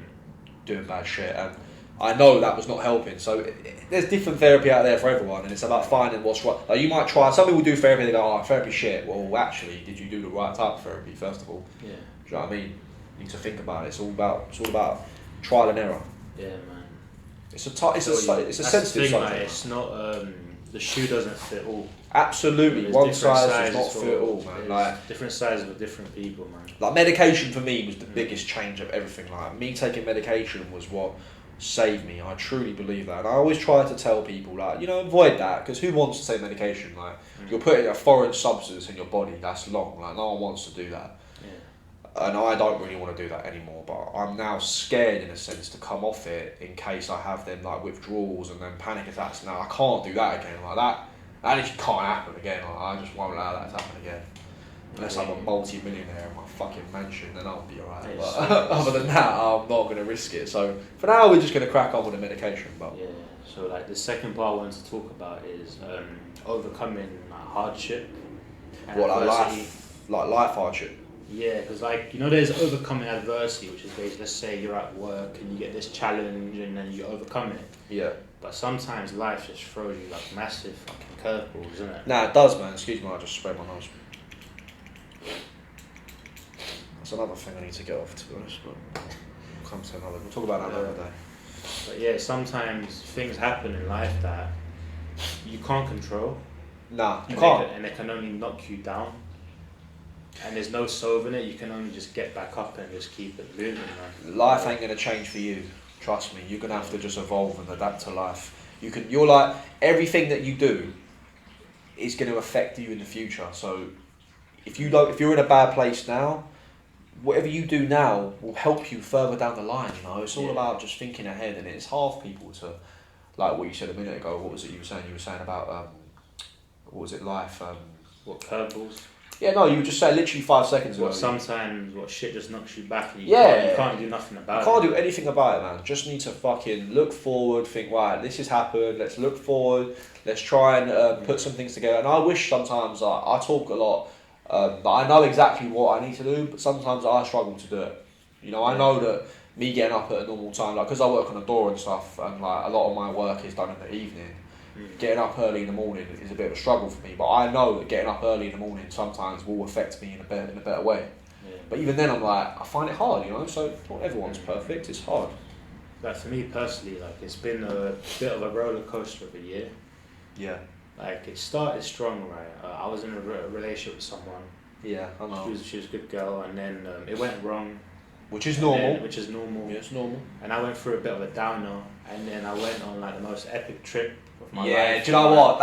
doing bad shit, and I know that was not helping. So there's different therapy out there for everyone, and it's about finding what's right. Like you might try. Some people do therapy. They go, therapy shit. Well, actually, did you do the right type of therapy first of all? Yeah. Do you know what I mean? You need to think about it. It's all about trial and error. Yeah, man. It's a sensitive subject. It's not the shoe doesn't fit all. Absolutely, one size does not fit all, man. Like different sizes for different people, man. Like medication for me was the biggest change of everything. Like me taking medication was what saved me. I truly believe that, and I always try to tell people, like, you know, avoid that, because who wants to take medication? Like you're putting a foreign substance in your body that's long. Like no one wants to do that. And I don't really want to do that anymore, but I'm now scared in a sense to come off it in case I have them like withdrawals and then panic attacks. Now I can't do that again like that. That just can't happen again. I just won't allow that to happen again. Unless I'm a multi-millionaire in my fucking mansion, then I'll be alright. But other than that, I'm not going to risk it. So for now, we're just going to crack on with the medication. But yeah. So like the second part I wanted to talk about is overcoming hardship. What like life hardship? Yeah, because like, you know, there's overcoming adversity, which is basically, let's say you're at work and you get this challenge and then you overcome it. Yeah. But sometimes life just throws you like massive fucking curveballs, isn't it? Nah, it does, man. Excuse me, I just sprayed my nose. That's another thing I need to get off, to be honest, but we'll come to another. We'll talk about that another day. But yeah, sometimes things happen in life that you can't control. Nah, you can't. And it can only knock you down. And there's no solving it. You can only just get back up and just keep it moving, man. Life ain't gonna change for you. Trust me. You're gonna have to just evolve and adapt to life. You're like, everything that you do is gonna affect you in the future. So if you're in a bad place now, whatever you do now will help you further down the line. You know, it's all about just thinking ahead, and it's half people to, like what you said a minute ago. What was it you were saying? You were saying about what was it? Life. What, curveballs? Yeah, no, you were just saying literally 5 seconds ago. Sometimes shit just knocks you back and you can't do nothing about it. You can't do anything about it, man. Just need to fucking look forward, think, right, this has happened, let's look forward, let's try and put some things together. And I wish sometimes, I talk a lot, but I know exactly what I need to do, but sometimes I struggle to do it. You know, I know that me getting up at a normal time, like, because I work on a door and stuff, and like a lot of my work is done in the evening, getting up early in the morning is a bit of a struggle for me. But I know that getting up early in the morning sometimes will affect me in a better way. Yeah. But even then, I'm like, I find it hard, you know. So not everyone's perfect. It's hard. Like for me personally, like it's been a bit of a roller coaster of a year. Yeah. Like it started strong, right? I was in a relationship with someone. Yeah, I know. She was a good girl, and then it went wrong. Which is normal. Yeah, it's normal. And I went through a bit of a downer, and then I went on like the most epic trip of my life. Yeah, do you know what?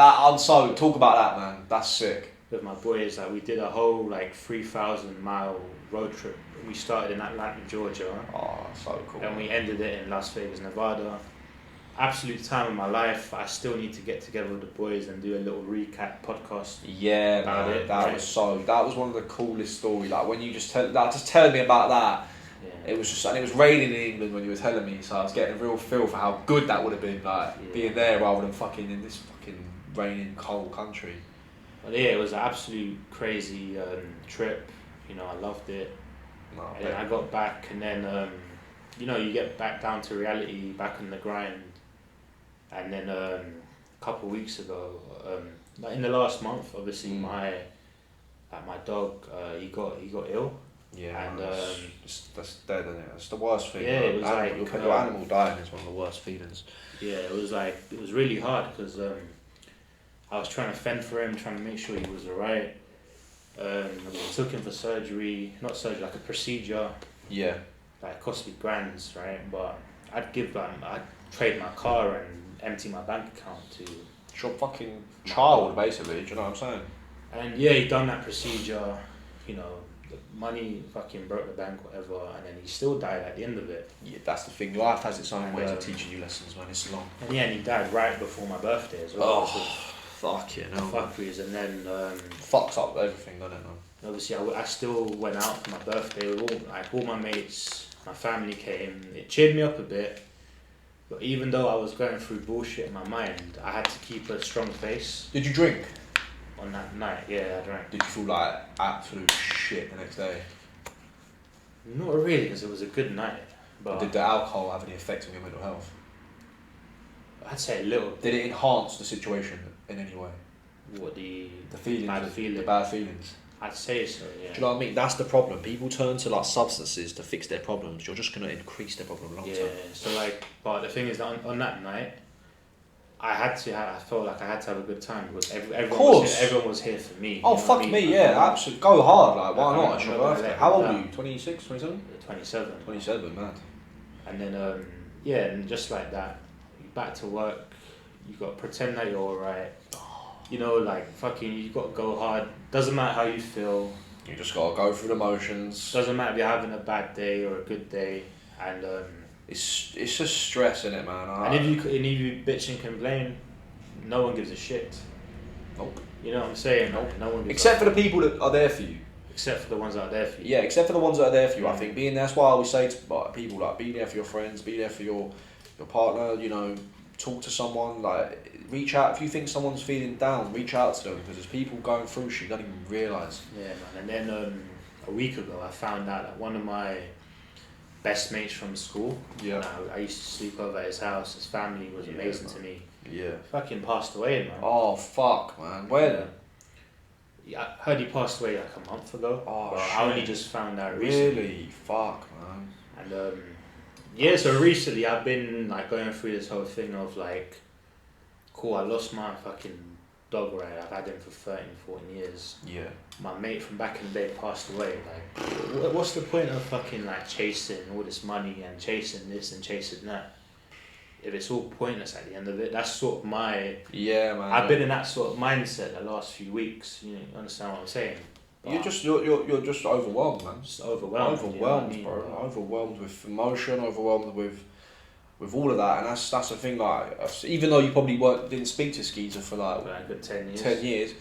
Talk about that, man. That's sick. With my boys, like we did a whole like 3,000-mile road trip. We started in Atlanta, Georgia. Oh, so cool. And we ended it in Las Vegas, Nevada. Absolute time of my life. I still need to get together with the boys and do a little recap podcast. Yeah, about man, it. That was one of the coolest stories. Like when you just telling me about that. Yeah. It was raining in England when you were telling me, so I was getting a real feel for how good that would have been, like being there rather than fucking in this fucking raining cold country. But yeah, it was an absolute crazy trip. You know, I loved it. No, and then I got back, and then you know, you get back down to reality, back on the grind. And then a couple of weeks ago, like in the last month, obviously my dog he got ill. Yeah, and that's dead, isn't it? It's the worst thing. Yeah, it was like your animal dying is one of the worst feelings. Yeah, it was really hard because I was trying to fend for him, trying to make sure he was alright. We took him for surgery, not surgery, like a procedure. Yeah. Like it cost me grands, right? But I'd trade my car and empty my bank account to. It's your fucking child, basically. Do you know what I'm saying? And yeah, he done that procedure. You know, the money fucking broke the bank, whatever, and then he still died at the end of it. Yeah, that's the thing. Life has its own ways of teaching you lessons, man. It's long. And yeah, and he died right before my birthday as well. Oh, fuck yeah, no. Fuckeries, and then fucks up everything, doesn't it? Man? Obviously, I still went out for my birthday with all my mates. My family came. It cheered me up a bit. But even though I was going through bullshit in my mind, I had to keep a strong face. Did you drink? On that night, yeah, I drank. Did you feel like absolute shit the next day? Not really, because it was a good night. But did the alcohol have any effect on your mental health? I'd say a little. Did it enhance the situation in any way? What, the feelings? The bad feelings? I'd say so, yeah. Do you know what I mean? That's the problem. People turn to like substances to fix their problems. You're just going to increase their problem long term. Yeah, so like, but the thing is that on that night, I felt like I had to have a good time because everyone was here for me. Oh, fuck me, yeah, absolutely. Go hard, like, why not? It's your birthday. How old are you? 26, 27? 27. 27, mad. And then, yeah, and just like that, back to work, you got to pretend that you're alright. You know, like, fucking, you got to go hard. Doesn't matter how you feel. You just got to go through the motions. Doesn't matter if you're having a bad day or a good day. And it's just stress, innit, man? And if you bitch and complain, no one gives a shit. Nope. You know what I'm saying? Nope. No one gives except for the people that are there for you. Except for the ones that are there for you. Yeah, except for the ones that are there for you. I think that's why I always say to people, like, be there for your friends, be there for your partner, you know, talk to someone, like, reach out. If you think someone's feeling down, reach out to them, because there's people going through shit you don't even realise. Yeah, man. And then a week ago I found out that one of my best mates from school, I used to sleep over at his house, his family was amazing to me. Yeah. Fucking passed away, man. Oh, fuck, man. When? Yeah, I heard he passed away like a month ago. Oh, shit. I only just found out recently. Really? Fuck, man. And yeah, so recently I've been like going through this whole thing of like, cool, I lost my fucking dog, right? I've had him for 13, 14 years. Yeah. My mate from back in the day passed away. Like, what's the point of fucking like chasing all this money and chasing this and chasing that? If it's all pointless at the end of it, that's sort of my... Yeah, man. I've been in that sort of mindset the last few weeks. You understand what I'm saying? But you're just overwhelmed, man. Just overwhelmed. Overwhelmed, you know what I mean? bro. Overwhelmed with emotion. Overwhelmed with all of that, and that's the thing. Like, even though you probably didn't speak to Skeeter for like a good 10 years. 10 years.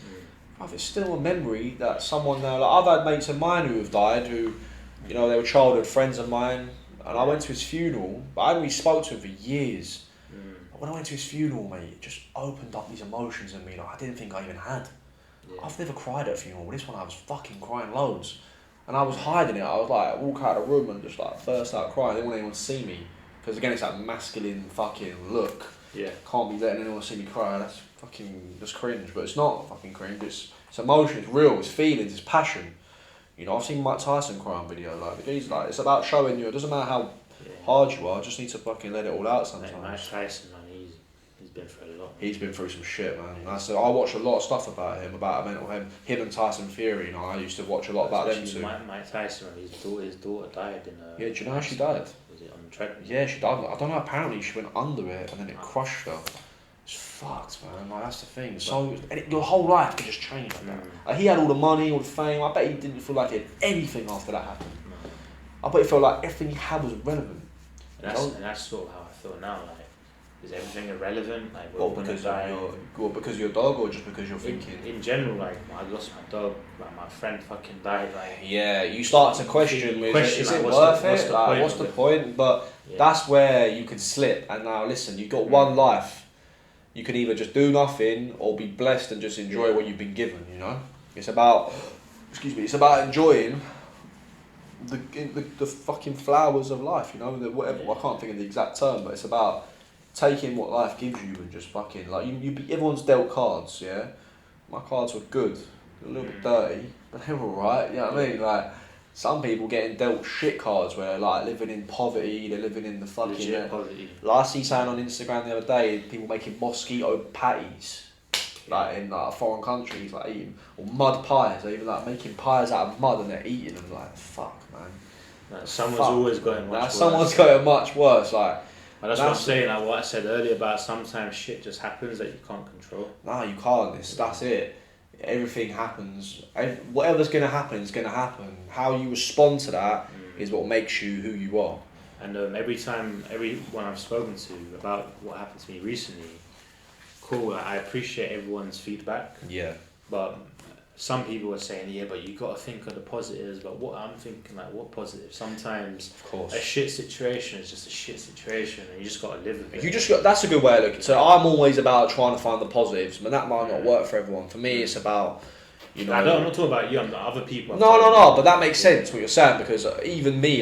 Bruv, it's still a memory that someone there. Like, I've had mates of mine who have died, who, you know, they were childhood friends of mine. And I went to his funeral, but I hadn't really spoke to him for years. But when I went to his funeral, mate, it just opened up these emotions in me like I didn't think I even had. Yeah. I've never cried at a funeral, but this one I was fucking crying loads. And I was hiding it. I was like, walk out of the room and just like burst out crying. I didn't want anyone to see me. Because again, it's that masculine fucking look. Yeah. Can't be letting anyone see me cry. That's fucking just cringe. But it's not fucking cringe. It's emotion. It's real. It's feelings. It's passion. You know, I've seen Mike Tyson cry on video. Like he's like, it's about showing you. It doesn't matter how hard you are. Just need to fucking let it all out sometimes. Mike Tyson, man, he's been through a lot. He's been through some shit, man. Yeah. I watch a lot of stuff about him, about mental health. Him and Tyson Fury. You know, I used to watch a lot about them too. Mike Tyson, his daughter died in a. Yeah, do you know how she died? Was it on the treadmill? Yeah, she died. I don't know. Apparently, she went under it and then it crushed her. It's fucked, man. Like that's the thing. So your whole life can just change like that. Like, he had all the money, all the fame. I bet he didn't feel like he had anything after that happened. I bet he felt like everything he had was relevant. And that's sort of how I feel now. Like, is everything irrelevant? Like, because of your dog, or just because you're thinking? In general, like, I lost my dog. Like, my friend fucking died. Like, yeah, you start to question. Is it like, worth it? What's the point? But that's where you can slip. And now, listen, you've got one life. You can either just do nothing or be blessed and just enjoy what you've been given. You know, it's about. It's about enjoying the fucking flowers of life. You know, whatever. I can't think of the exact term, but it's about taking what life gives you and just fucking like everyone's dealt cards, yeah. My cards were good, a little bit dirty, but they were alright. You know what I mean? Like some people getting dealt shit cards where like living in poverty, they're living in the fucking poverty. Like I see something on Instagram the other day, people making mosquito patties, like in like foreign countries, like eating or mud pies. They're even like making pies out of mud and they're eating them. Like fuck, man. Someone's always got it much worse. Someone's got it much worse. Like. And that's what I'm saying, like what I said earlier about sometimes shit just happens that you can't control. No, you can't. That's it. Everything happens. Whatever's going to happen is going to happen. How you respond to that is what makes you who you are. And everyone I've spoken to about what happened to me recently, cool, I appreciate everyone's feedback. Yeah. But some people are saying, yeah, but you got to think of the positives. But what I'm thinking, like, what positives? Sometimes of course. A shit situation is just a shit situation, and you just got to live with it. That's a good way of looking. So I'm always about trying to find the positives, but that might not work for everyone. For me, it's about, you know. I'm not talking about you. I'm not other people. No. But that makes sense what you're saying, because even me,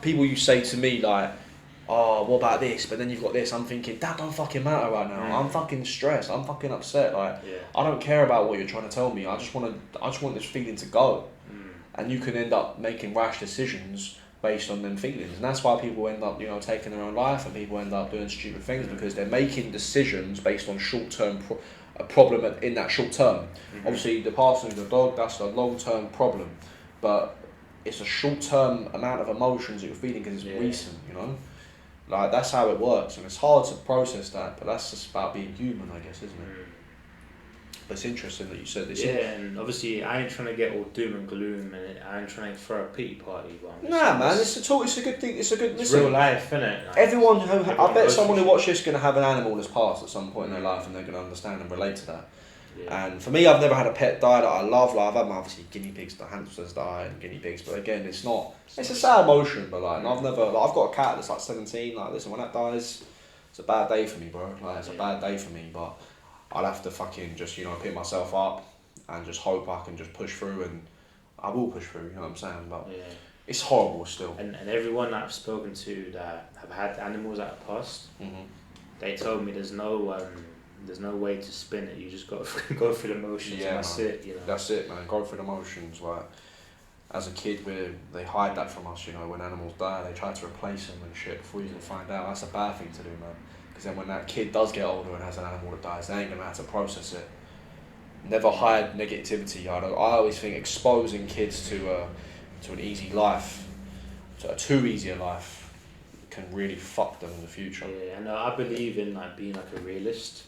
people you say to me like, oh, what about this? But then you've got this. I'm thinking, that don't fucking matter right now. I'm fucking stressed. I'm fucking upset. Like, I don't care about what you're trying to tell me. I just want this feeling to go. And you can end up making rash decisions based on them feelings. And that's why people end up, you know, taking their own life, and people end up doing stupid things because they're making decisions based on short-term a problem in that short term. Obviously, the passing of the dog, that's a long-term problem. But it's a short-term amount of emotions that you're feeling because it's recent, you know? Like, that's how it works, and it's hard to process that, but that's just about being human, I guess, isn't it? But it's interesting that you said this. Yeah, and obviously, I ain't trying to get all doom and gloom, and I ain't trying to throw a pity party. Nah, man, it's a good thing. It's real life, innit? Like, everyone I bet someone who watches this is going to have an animal that's passed at some point in their life, and they're going to understand and relate to that. Yeah. And for me, I've never had a pet die that I love. Like, I've had obviously guinea pigs, the hamsters die, and guinea pigs. But again, it's a sad emotion. But like, I've got a cat that's like 17. Like, listen, when that dies, it's a bad day for me, bro. Like, it's a bad day for me. But I'll have to fucking just, you know, pick myself up and just hope I can just push through, and I will push through. You know what I'm saying? But it's horrible still. And everyone that I've spoken to that have had animals that have passed, they told me there's no way to spin it. You just got to go through the motions. Yeah, that's it. You know. That's it, man. Go through the motions. Like, as a kid, they hide that from us. You know, when animals die, they try to replace them and shit before you can find out. That's a bad thing to do, man. Because then when that kid does get older and has an animal that dies, they ain't gonna have to process it. Never hide negativity. I always think exposing kids to an easy life, to a too easy a life, can really fuck them in the future. Yeah, and I believe in like being like a realist.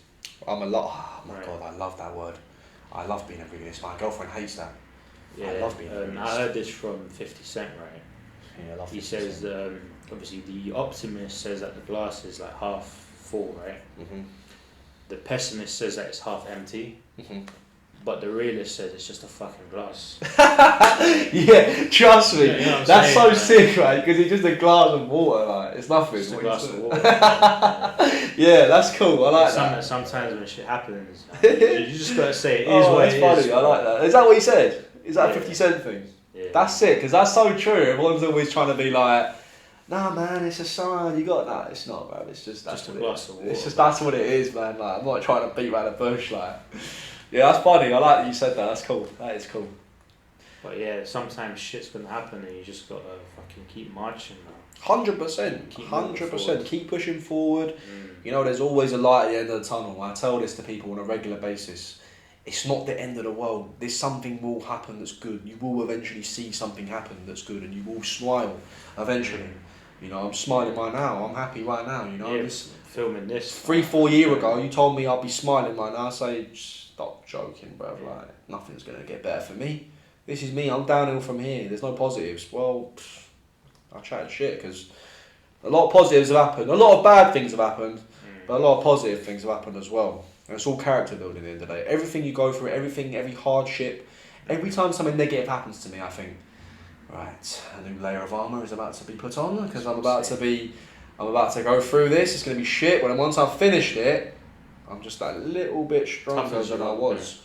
Oh my god, I love that word. I love being a realist. My girlfriend hates that. Yeah, I love being a realist. I heard this from 50 Cent, right? Yeah, I love 50 He says, obviously the optimist says that the glass is like half full, right? The pessimist says that it's half empty. But the realist says it's just a fucking glass. Yeah, trust me. You know that's saying, so sick, right? Because it's just a glass of water, like, it's nothing. Just a glass of water. Yeah, that's cool. I like that. Sometimes when shit happens, you just gotta say it is what it is. That's funny. I like that. Is that what he said? Is that a 50 Cent thing? Yeah. That's it, because that's so true. Everyone's always trying to be like, nah, man, it's a sign. You got that. It's not, bro. It's just that's just a what glass it of is. water. It's just that's what it is, man. Like, I'm not trying to beat around the bush, like. Yeah, that's funny. I like that you said that. That's cool. That is cool. But yeah, sometimes shit's gonna happen, and you just gotta fucking keep marching, man. 100%. 100%. Keep pushing forward. You know, there's always a light at the end of the tunnel. I tell this to people on a regular basis. It's not the end of the world. There's something will happen that's good. You will eventually see something happen that's good, and you will smile eventually. You know, I'm smiling right now. I'm happy right now. You know, yeah, filming this 3-4 years ago, you told me I'd be smiling right now. I say, stop joking, bro. Like, nothing's gonna get better for me. This is me. I'm downhill from here. There's no positives. Well, I chatted shit because a lot of positives have happened. A lot of bad things have happened, but a lot of positive things have happened as well. And it's all character building at the end of the day. Everything you go through, every hardship, every time something negative happens to me, I think, right, a new layer of armour is about to be put on because I'm about to go through this. It's going to be shit. But once I've finished it, I'm just that little bit stronger than I was.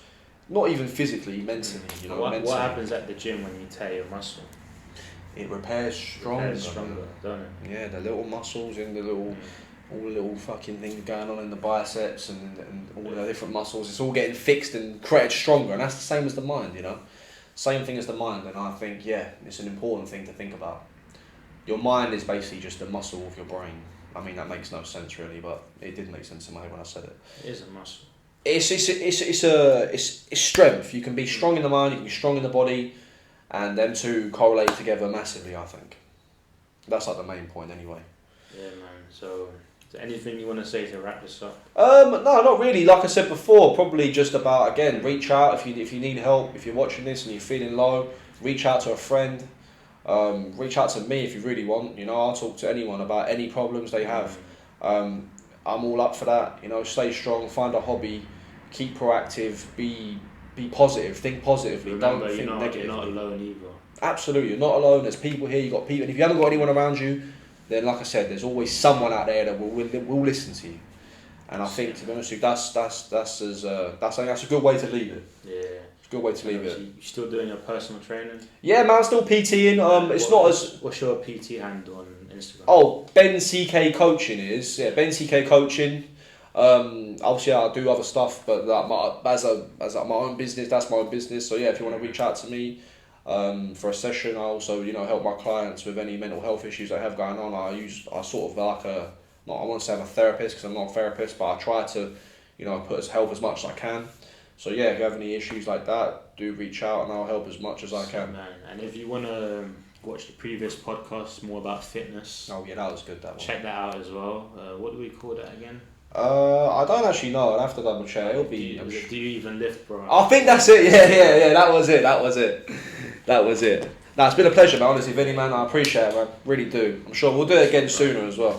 Not even physically, mentally. You know, what happens at the gym when you tear your muscle? It repairs stronger, don't it? Yeah, the little muscles and all the little fucking things going on in the biceps and all the different muscles. It's all getting fixed and created stronger, and that's the same as the mind, you know. Same thing as the mind, and I think it's an important thing to think about. Your mind is basically just a muscle of your brain. I mean, that makes no sense really, but it did make sense in my head when I said it. It is a muscle. It's strength. You can be strong in the mind, you can be strong in the body, and them two correlate together massively, I think. That's like the main point anyway. Yeah, man. So, is there anything you want to say to wrap this up? No, not really. Like I said before, probably just about, again, reach out if you need help. If you're watching this and you're feeling low, reach out to a friend. Reach out to me if you really want. You know, I'll talk to anyone about any problems they have. I'm all up for that. You know, stay strong, find a hobby, keep proactive, be positive, think positively. Remember, don't think negatively. You're not alone either. Absolutely, you're not alone. There's people here. You've got people, and if you haven't got anyone around you, then like I said, there's always someone out there that will listen to you. And I think, to be honest with you, that's a good way to leave it. Yeah. It's a good way to leave it. You still doing your personal training? Yeah, man, I'm still PTing. It's not as... What's your PT handle on Instagram? Oh, BenCkCoaching is. Yeah, BenCkCoaching. Obviously, I do other stuff, but as my own business, that's my own business. So yeah, if you want to reach out to me for a session, I also help my clients with any mental health issues they have going on. I sort of like I want to say I'm a therapist because I'm not a therapist, but I try to help as much as I can. So yeah, if you have any issues like that, do reach out and I'll help as much as I can. Man. And if you want to watch the previous podcast, more about fitness. Oh yeah, that was good. That one. Check that out as well. What do we call that again? I don't actually know. I'd have to double check. It'll be. Do you even lift, bro? I think that's it. Yeah. That was it. Nah, it's been a pleasure, man. Honestly, Vinny, man, I appreciate it, man. Really do. I'm sure we'll do it again sooner as well.